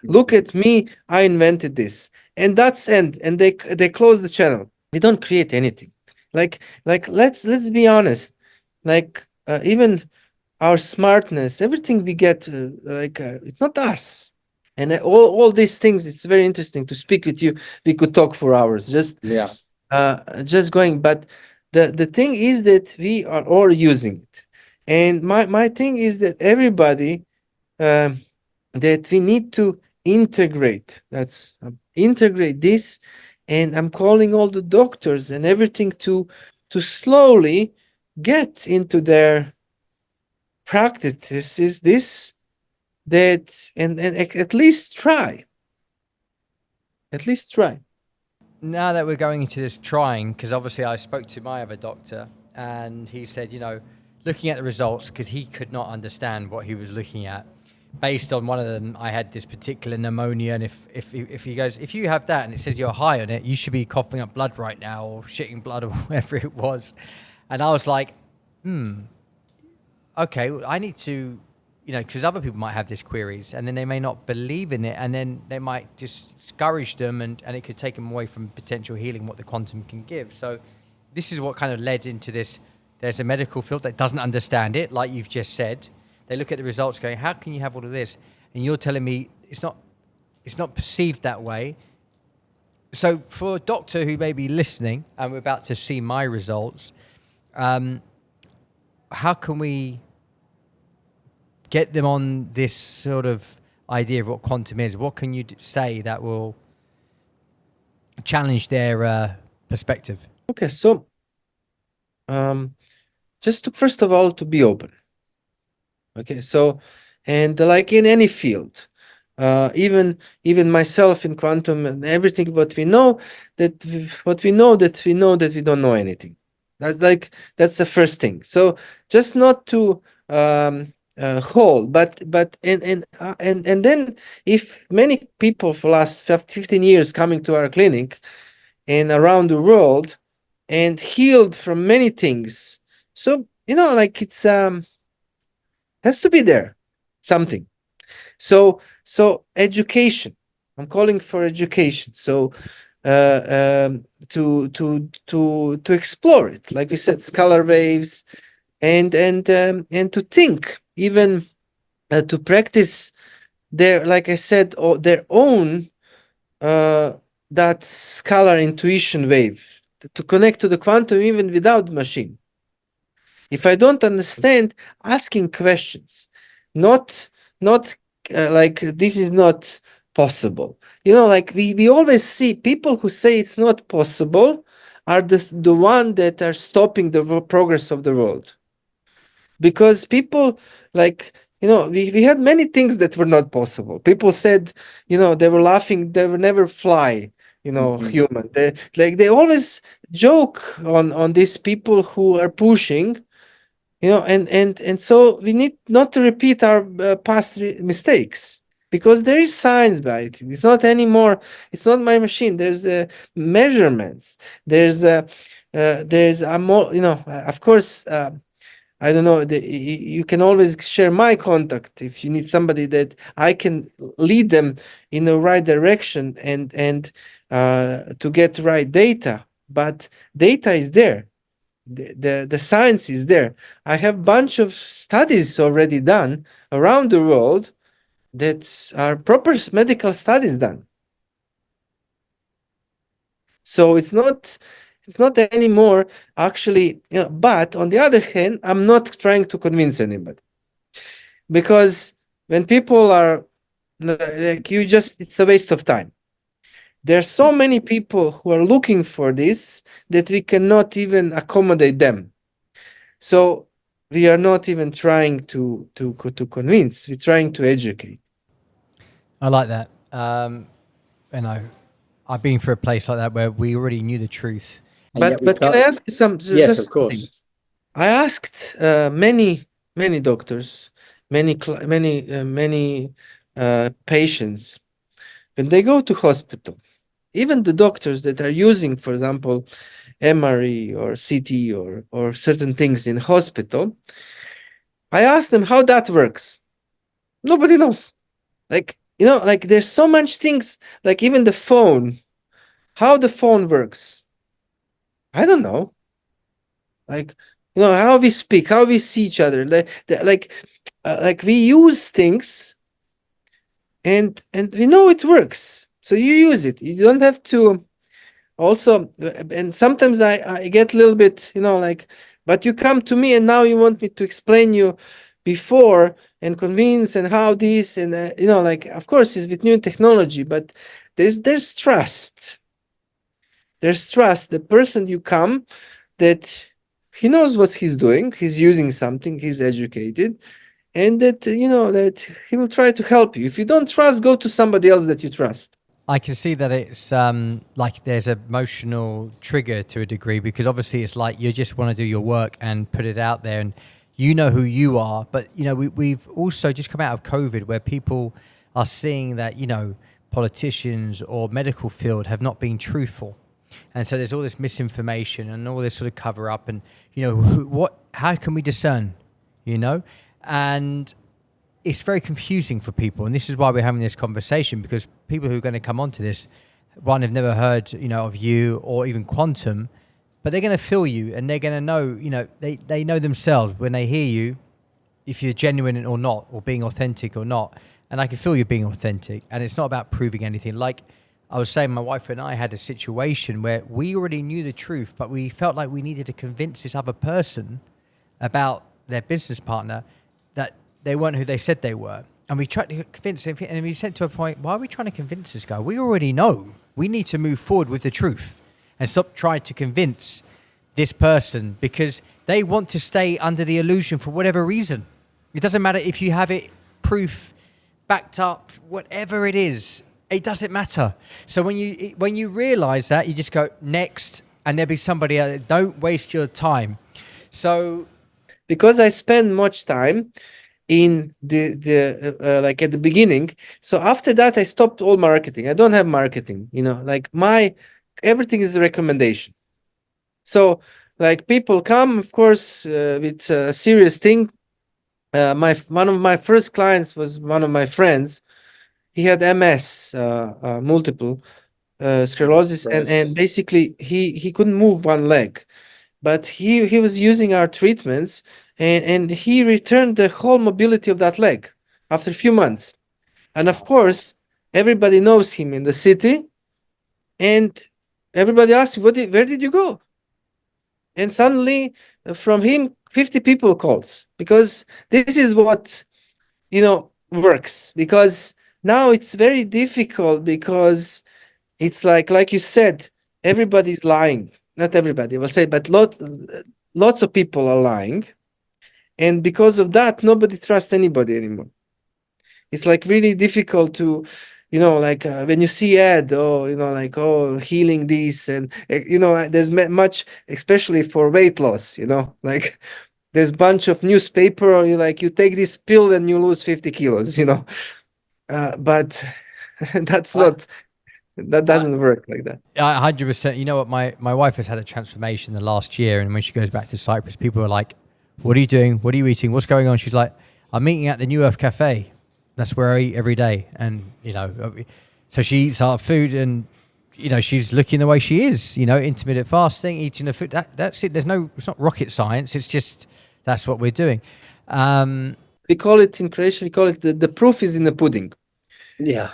Look at me, I invented this. And that's end. And they close the channel. We don't create anything. Like let's be honest. Like even our smartness, everything we get, it's not us. And all these things, it's very interesting to speak with you. We could talk for hours, just going. But the thing is that we are all using it. And my thing is that everybody, that we need to integrate. That's integrate this. And I'm calling all the doctors and everything to slowly get into their practices this, that, and at least try. At least try. Now that we're going into this trying, because obviously I spoke to my other doctor and he said, looking at the results, because he could not understand what he was looking at. Based on one of them, I had this particular pneumonia, and if he goes, if you have that and it says you're high on it, you should be coughing up blood right now or shitting blood or whatever it was. And I was like, okay, I need to, because other people might have these queries and then they may not believe in it, and then they might just discourage them, and it could take them away from potential healing, what the quantum can give. So this is what kind of led into this. There's a medical field that doesn't understand it, like you've just said. They look at the results going, how can you have all of this? And you're telling me it's not perceived that way. So for a doctor who may be listening and we're about to see my results, how can we get them on this sort of idea of what quantum is? What can you say that will challenge their perspective? Okay, so just first of all, to be open. Okay, so, and like in any field, even myself in quantum and everything, what we know that we don't know anything. That's the first thing. So just not to hold, but and then if many people for last 15 years coming to our clinic and around the world and healed from many things, so like it's has to be there something. So education, I'm calling for education. So to explore it, like we said, scalar waves, and to think, even to practice their, like I said, their own that scalar intuition wave, to connect to the quantum even without machine. If I don't understand, asking questions, not like this is not possible. Like we always see people who say it's not possible are the one that are stopping the progress of the world. Because people, like, we had many things that were not possible. People said, they were laughing, they will never fly, human. They always joke on these people who are pushing, and so we need not to repeat our past mistakes, because there is science by it. It's not anymore. It's not my machine. There's measurements. There's a more, of course. I don't know. You can always share my contact if you need somebody that I can lead them in the right direction and to get right data. But data is there. The science is there. I have a bunch of studies already done around the world that are proper medical studies done. So it's not anymore actually, but on the other hand, I'm not trying to convince anybody, because when people are like, it's a waste of time. There are so many people who are looking for this that we cannot even accommodate them. So we are not even trying to convince. We're trying to educate. I like that. I've been through a place like that where we already knew the truth. But can I ask you some? Yes, Just of course. I asked many many doctors, many patients, when they go to hospital, even the doctors that are using, for example, MRE or CT or certain things in hospital, I ask them how that works. Nobody knows. Like, like there's so much things, like even the phone, how the phone works. I don't know. Like, how we speak, how we see each other. Like we use things and we know it works. So you use it. You don't have to also, and sometimes I get a little bit, like, but you come to me and now you want me to explain you before and convince and how this and like, of course it's with new technology, but there's trust. There's trust. The person you come, that he knows what he's doing, he's using something, he's educated, and that that he will try to help you. If you don't trust, go to somebody else that you trust. I can see that it's like there's an emotional trigger to a degree, because obviously it's like you just want to do your work and put it out there, and you know who you are. But we've also just come out of COVID, where people are seeing that politicians or medical field have not been truthful, and so there's all this misinformation and all this sort of cover up, and how can we discern, and it's very confusing for people, and this is why we're having this conversation, because people who are going to come onto this, one, have never heard of you or even quantum, but they're going to feel you, and they're going to know they know themselves when they hear you, if you're genuine or not, or being authentic or not. And I can feel you being authentic, and it's not about proving anything. Like I was saying, my wife and I had a situation where we already knew the truth, but we felt like we needed to convince this other person about their business partner that they weren't who they said they were. And we tried to convince him, and we said to a point, why are we trying to convince this guy? We already know. We need to move forward with the truth and stop trying to convince this person, because they want to stay under the illusion for whatever reason. It doesn't matter if you have it proof, backed up, whatever it is, it doesn't matter. So when you realize that, you just go next, and there'll be somebody else. Don't waste your time. So Because I spend much time in the like at the beginning, so after that I stopped all marketing. I don't have marketing, like my everything is a recommendation. So like people come, of course, with a serious thing. One of my first clients was one of my friends. He had MS, multiple sclerosis, and basically he couldn't move one leg, but he was using our treatments, and he returned the whole mobility of that leg after a few months. And of course, everybody knows him in the city, and everybody asks him, where did you go? And suddenly, from him, 50 people calls, because this is what works. Because now it's very difficult, because it's like you said, everybody's lying. Not everybody, I will say, but lots of people are lying, and because of that, nobody trusts anybody anymore. It's like really difficult to, like when you see ad, like, healing this, and there's much, especially for weight loss, like there's bunch of newspaper, or you take this pill and you lose 50 kilos, but that's I, not, that doesn't work like that. 100%. You know what? My wife has had a transformation the last year, and when she goes back to Cyprus, people are like, "What are you doing? What are you eating? What's going on?" She's like, "I'm eating at the New Earth Cafe. That's where I eat every day." And so she eats our food, and she's looking the way she is. Intermittent fasting, eating the food. That's it. It's not rocket science. It's just that's what we're doing. We call it in Croatia, we call it the proof is in the pudding. Yeah.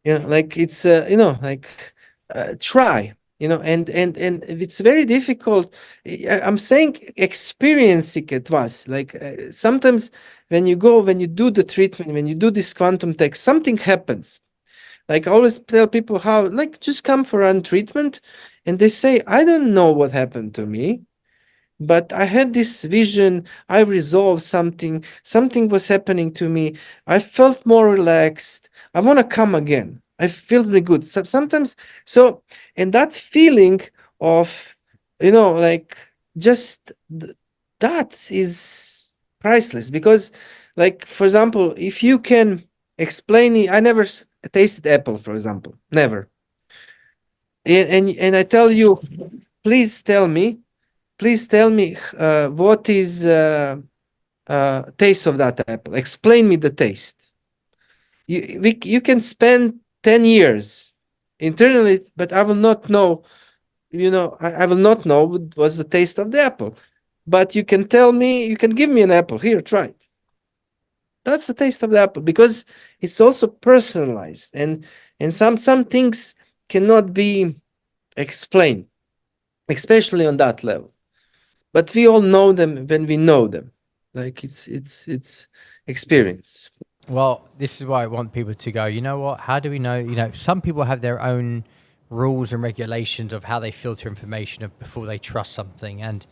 Yeah, like it's like try, and it's very difficult. I'm saying experiencing it was like sometimes when you do the treatment, when you do this quantum tech, something happens. Like I always tell people how, like, just come for a treatment, and they say, I don't know what happened to me, but I had this vision. I resolved something. Something was happening to me. I felt more relaxed. I want to come again. I feel really good. Sometimes, so, and that feeling of, like, just that is priceless. Because, like, for example, if you can explain it, I never tasted apple, for example, never. And I tell you, please tell me, what is taste of that apple. Explain me the taste. You can spend 10 years internally, but I will not know, I will not know what was the taste of the apple. But you can tell me, you can give me an apple. Here, try it. That's the taste of the apple, because it's also personalized, and some things cannot be explained, especially on that level. But we all know them when we know them. Like, it's experience. Well, this is why I want people to go, you know what? How do we know? Some people have their own rules and regulations of how they filter information before they trust something. And,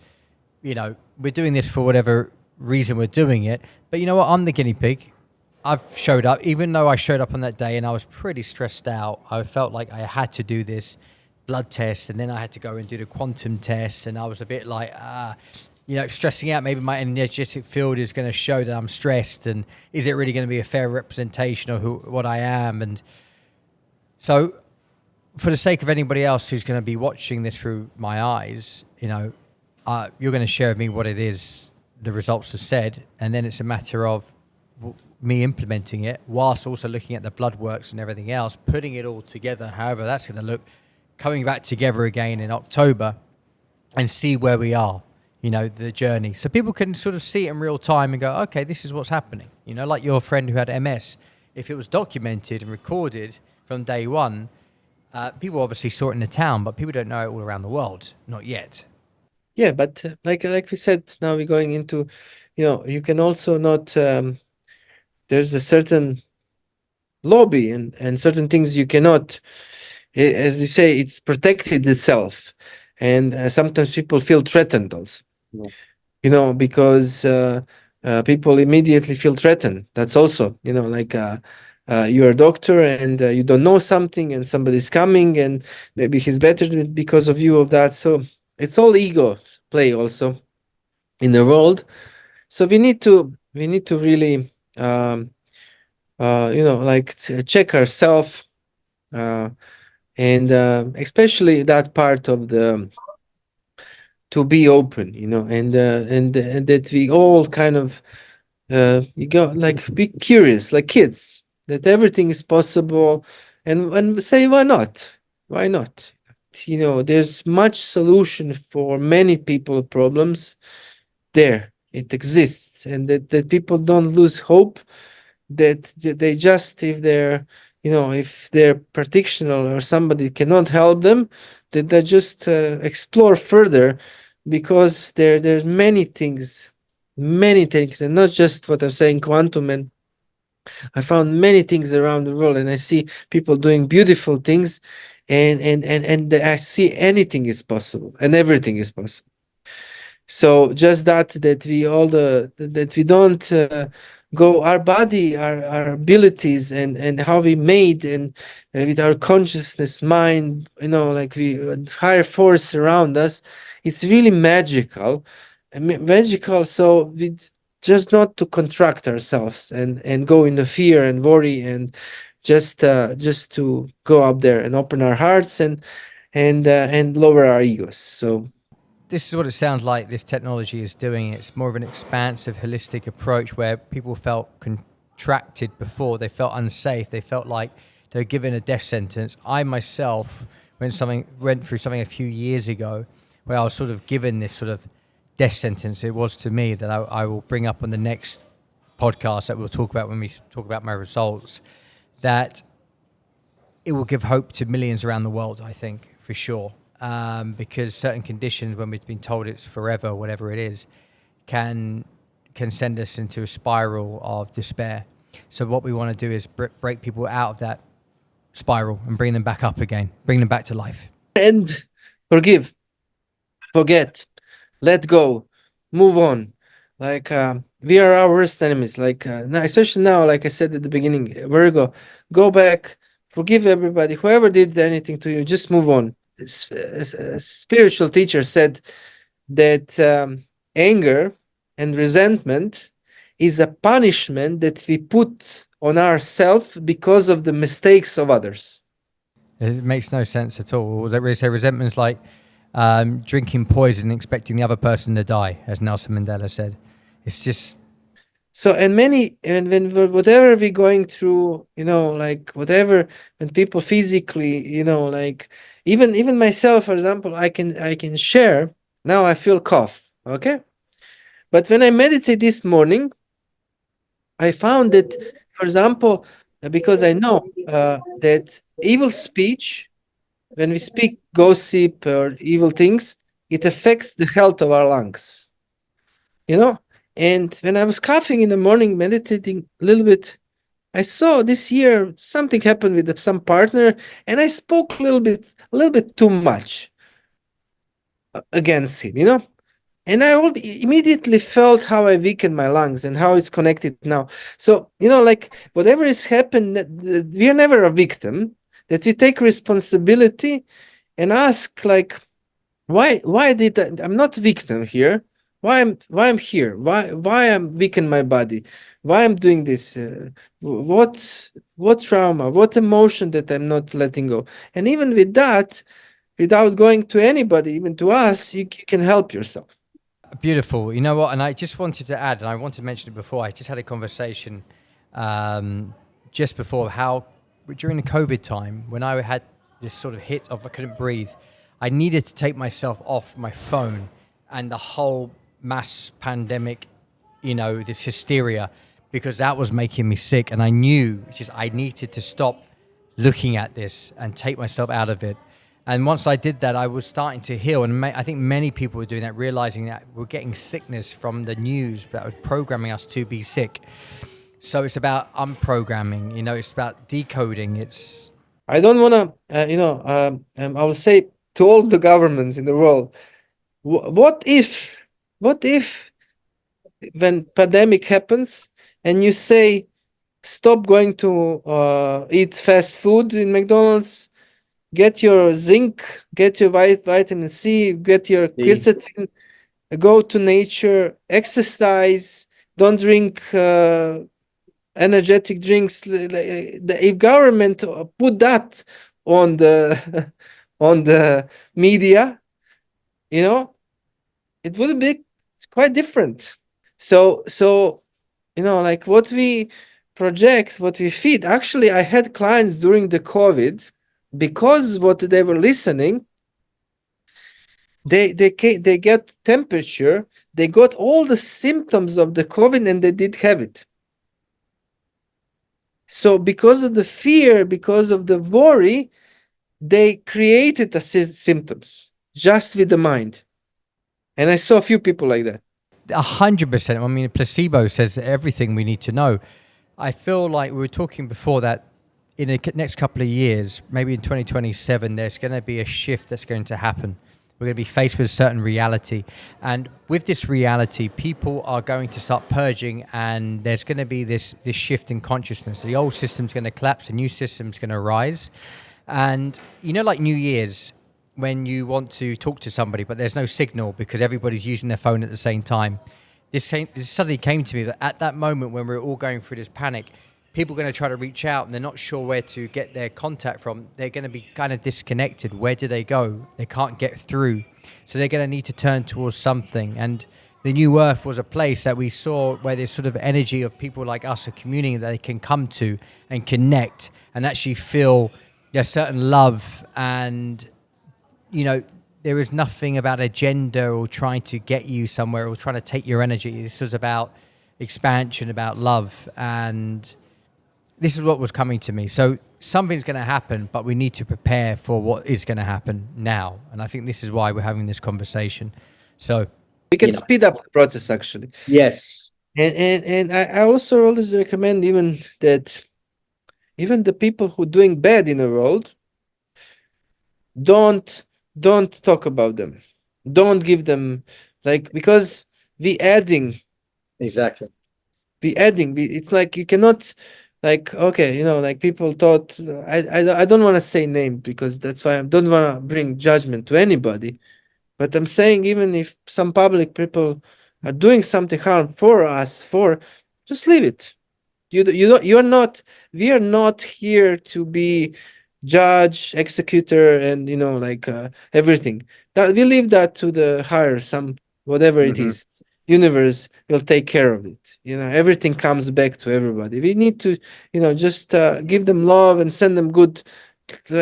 we're doing this for whatever reason we're doing it. But you know what? I'm the guinea pig. I've showed up, even though I showed up on that day and I was pretty stressed out. I felt like I had to do this blood test, and then I had to go and do the quantum test. And I was a bit like, stressing out. Maybe my energetic field is going to show that I'm stressed, and is it really going to be a fair representation of what I am? And so, for the sake of anybody else who's going to be watching this through my eyes, you're going to share with me what it is the results have said, and then it's a matter of me implementing it whilst also looking at the blood works and everything else, putting it all together, however that's going to look, coming back together again in October and see where we are, the journey. So people can sort of see it in real time and go, okay, this is what's happening. Like your friend who had MS, if it was documented and recorded from day one, people obviously saw it in the town, but people don't know it all around the world, not yet. Yeah, but like we said, now we're going into, you can also not, there's a certain lobby and certain things you cannot, as you say, it's protected itself. And sometimes people feel threatened also, because people immediately feel threatened. That's also, like you're a doctor and you don't know something, and somebody's coming and maybe he's better because of you of that. So it's all ego play also in the world. So we need to really like check ourselves, and especially that part of the to be open, and that we all kind of you go, like, be curious like kids, that everything is possible, and say, why not, there's much solution for many people problems. There it exists, and that people don't lose hope, that they just, if they're, if their practitioner or somebody cannot help them, that they just explore further, because there's many things, and not just what I'm saying, quantum. And I found many things around the world, and I see people doing beautiful things, and I see anything is possible and everything is possible. So just that we all that we don't go our body, our abilities, and how we made, and with our consciousness mind, like we higher force around us. It's really magical, magical. So we just not to contract ourselves and go in the fear and worry, and just to go up there and open our hearts, and lower our egos. So This is what it sounds like this technology is doing. It's more of an expansive, holistic approach where people felt contracted before. They felt unsafe. They felt like they were given a death sentence. I myself went through something a few years ago where I was sort of given this sort of death sentence. It was to me that I will bring up on the next podcast that we'll talk about when we talk about my results, that it will give hope to millions around the world, I think, for sure. Because certain conditions, when we've been told it's forever, whatever it is, can send us into a spiral of despair. So what we want to do is break people out of that spiral and bring them back up again, bring them back to life. And forgive, forget, let go, move on. Like we are our worst enemies. Like now, especially now, like I said at the beginning, Virgo, go back, forgive everybody, whoever did anything to you, just move on. A spiritual teacher said that anger and resentment is a punishment that we put on ourselves because of the mistakes of others. It makes no sense at all. They really say resentment's like drinking poison and expecting the other person to die, as Nelson Mandela said. It's just so, and whatever we're going through, like whatever, when people physically, like even myself, for example, I can share. Now I feel cough, okay, but when I meditate this morning, I found that, for example, because I know that evil speech, when we speak gossip or evil things, it affects the health of our lungs, you know. And when I was coughing in the morning, meditating a little bit, I saw this year something happened with some partner, and I spoke a little bit too much against him, And I immediately felt how I weakened my lungs and how it's connected now. So, like whatever has happened, we are never a victim, that we take responsibility and ask, like, why did I'm not victim here? Why I'm here? Why I'm weakening my body? Why I'm doing this? What trauma? What emotion that I'm not letting go? And even with that, without going to anybody, even to us, you can help yourself. beautiful. You know what? And I just wanted to add, and I wanted to mention it before. I just had a conversation just before how during the COVID time, when I had this sort of hit of I couldn't breathe, I needed to take myself off my phone and the whole mass pandemic, this hysteria, because that was making me sick. And I knew just I needed to stop looking at this and take myself out of it. And once I did that, I was starting to heal. And I think many people were doing that, realizing that we're getting sickness from the news that was programming us to be sick. So it's about unprogramming, it's about decoding. I don't want to, I will say to all the governments in the world, what if when pandemic happens and you say, stop going to eat fast food in McDonald's, get your zinc, get your vitamin C, get your quercetin, go to nature, exercise, don't drink energetic drinks. If government put that on the on the media, it would be quite different. So like what we project, what we feed. Actually, I had clients during the COVID, because what they were listening, they get temperature, they got all the symptoms of the COVID, and they did have it. So because of the fear, because of the worry, they created the symptoms just with the mind. And I saw a few people like that. 100%. I mean, placebo says everything we need to know. I feel like we were talking before that in the next couple of years, maybe in 2027, there's going to be a shift that's going to happen. We're going to be faced with a certain reality. And with this reality, people are going to start purging, and there's going to be this shift in consciousness. The old system's going to collapse, the new system's going to rise. And like New Year's, when you want to talk to somebody, but there's no signal because everybody's using their phone at the same time. This suddenly came to me that at that moment when we're all going through this panic, people are going to try to reach out and they're not sure where to get their contact from. They're going to be kind of disconnected. Where do they go? They can't get through. So they're going to need to turn towards something. And the New Earth was a place that we saw where there's sort of energy of people like us, a community that they can come to and connect and actually feel a certain love. And, there is nothing about agenda or trying to get you somewhere or trying to take your energy. This was about expansion, about love. And this is what was coming to me. So something's going to happen, but we need to prepare for what is going to happen now. And I think this is why we're having this conversation. So we can speed up the process, actually. Yes. And I also always recommend even the people who are doing bad in the world, don't talk about them. Don't give them, because Exactly. it's like you cannot, okay, people thought, I don't want to say name because that's why I don't want to bring judgment to anybody, but I'm saying even if some public people are doing something harm for us, just leave it. You're not, we are not here to be judge, executor, and everything. That we leave that to the higher, some whatever it Hmm. is, universe will take care of it. Everything comes back to everybody. We need to, just give them love and send them good,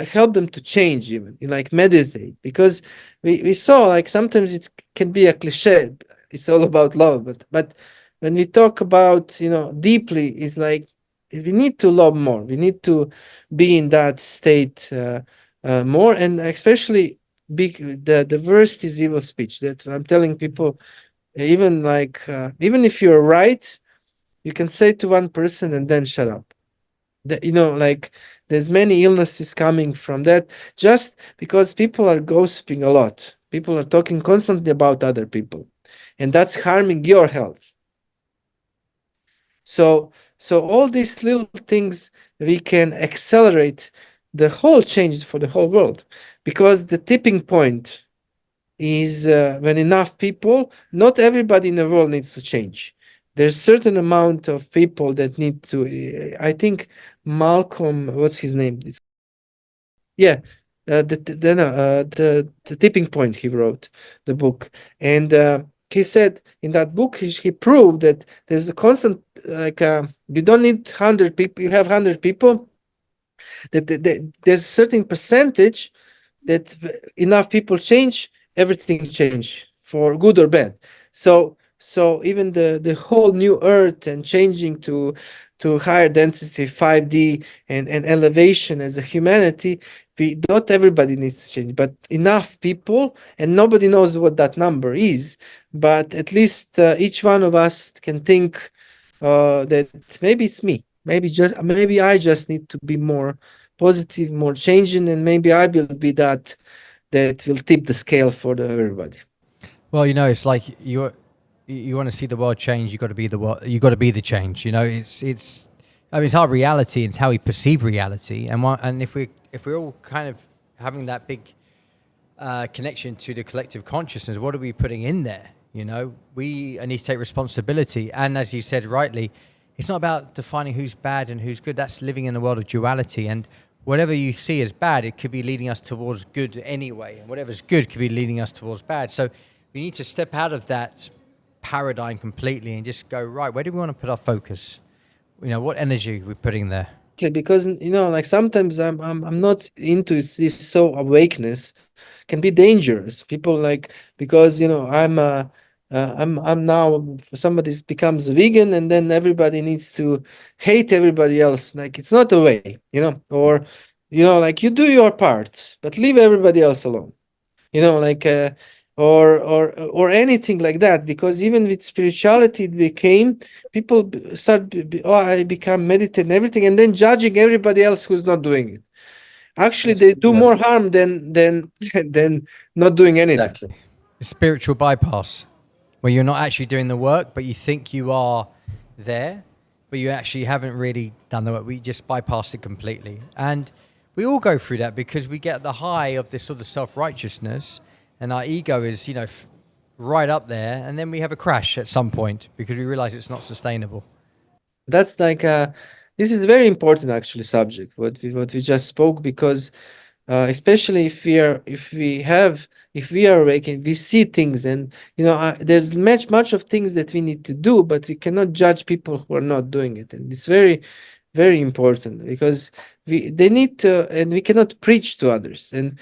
help them to change, even like meditate, because we saw, like, sometimes it can be a cliche, it's all about love, but when we talk about, deeply, it's like we need to love more, we need to be in that state more, and especially the worst is evil speech, that I'm telling people. Even like, even if you're right, you can say to one person and then shut up. Like, there's many illnesses coming from that, just because people are gossiping a lot, people are talking constantly about other people, and that's harming your health. So all these little things, we can accelerate the whole change for the whole world, because the tipping point is when enough people, not everybody in the world needs to change. There's certain amount of people that need to, I think Malcolm, what's his name? Yeah, the tipping point, he wrote the book, and he said in that book, he proved that there's a constant, like, you don't need 100 people, you have 100 people, that there's a certain percentage that enough people change, everything change for good or bad. So even the whole new earth and changing to higher density 5D and elevation as a humanity, we not everybody needs to change, but enough people, and nobody knows what that number is, but at least each one of us can think that maybe it's me, maybe I just need to be more positive, more changing, and maybe I will be that will tip the scale for everybody. Well, it's like you want to see the world change. You got to be the world. You got to be the change. It's. I mean, it's our reality. It's how we perceive reality. And if we're all kind of having that big connection to the collective consciousness, what are we putting in there? We need to take responsibility. And as you said rightly, it's not about defining who's bad and who's good. That's living in the world of duality. And whatever you see as bad, it could be leading us towards good anyway. And whatever's good could be leading us towards bad. So we need to step out of that paradigm completely and just go, right, where do we want to put our focus? What energy are we putting there? Because like sometimes I'm not into this, so awakeness can be dangerous. People, like, because I'm now, somebody becomes vegan and then everybody needs to hate everybody else. Like, it's not a way, or like, you do your part but leave everybody else alone, like, or anything like that, because even with spirituality, it became, people oh, I become meditate and everything, and then judging everybody else who's not doing it. Actually, they do Yeah, more harm than than not doing anything. exactly. Spiritual bypass, where you're not actually doing the work, but you think you are there, but you actually haven't really done the work. We just bypass it completely. And we all go through that because we get the high of this sort of self-righteousness, and our ego is, right up there. And then we have a crash at some point because we realize it's not sustainable. That's like, this is a very important, actually, subject, what we just spoke, because especially if we are awakened, we see things, and there's much of things that we need to do, but we cannot judge people who are not doing it, and it's very, very important, because they need to, and we cannot preach to others and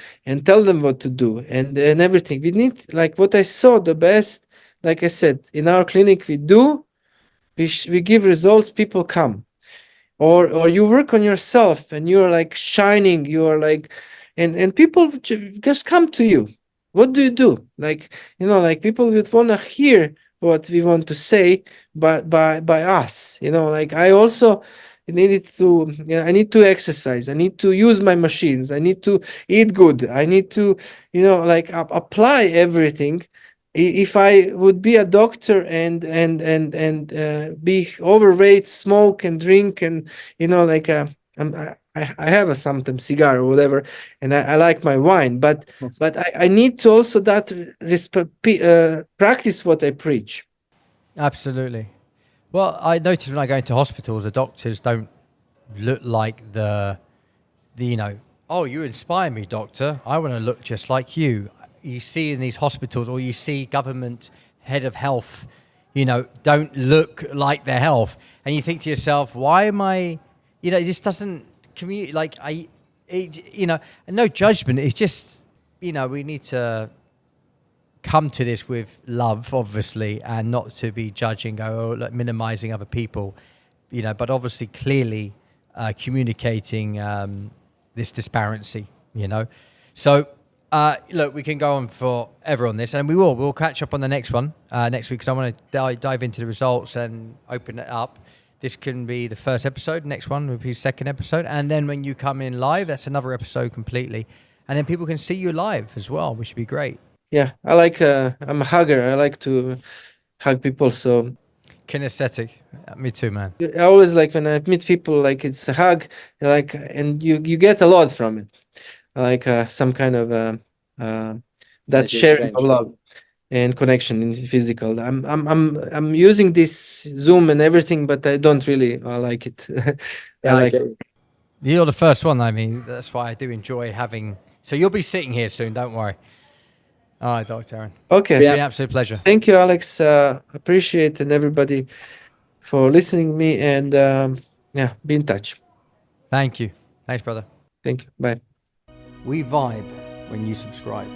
tell them what to do, and everything. We need, like, what I saw the best, like I said, in our clinic, we give results, people come, or you work on yourself and you're like shining, you're like, and people just come to you. What do you do? Like, like, people would want to hear what we want to say, but by us, like, I also needed to, yeah, I need to exercise, I need to use my machines, I need to eat good, I need to, like, apply everything. If I would be a doctor and be overweight, smoke and drink, and like, I have a sometimes cigar or whatever, and I like my wine, but I need to also that practice what I preach. Absolutely. Well, I notice when I go into hospitals, the doctors don't look like the oh, you inspire me, doctor. I want to look just like you. You see in these hospitals, or you see government head of health, don't look like their health. And you think to yourself, why am I, this doesn't commute like no judgment. It's just, we need to come to this with love, obviously, and not to be judging or like minimizing other people, but obviously clearly communicating this disparity, So, look, we can go on forever on this, and we'll catch up on the next one next week, because I want to dive into the results and open it up. This can be the first episode. Next one will be second episode. And then when you come in live, that's another episode completely. And then people can see you live as well, which would be great. Yeah, I'm a hugger. I like to hug people. So Kinesthetic. Me too, man. I always like when I meet people, like it's a hug, and you get a lot from it. Like some kind of that sharing of love and connection in physical. I'm using this Zoom and everything, but I don't really like it. I like it. You're the first one. I mean, that's why I do enjoy having. So you'll be sitting here soon. Don't worry. All right, Dr. Aaron. Okay. It's been an absolute pleasure. Thank you, Alex. Appreciate and everybody for listening to me, and be in touch. Thank you. Thanks, brother. Thank you. Bye. We vibe when you subscribe.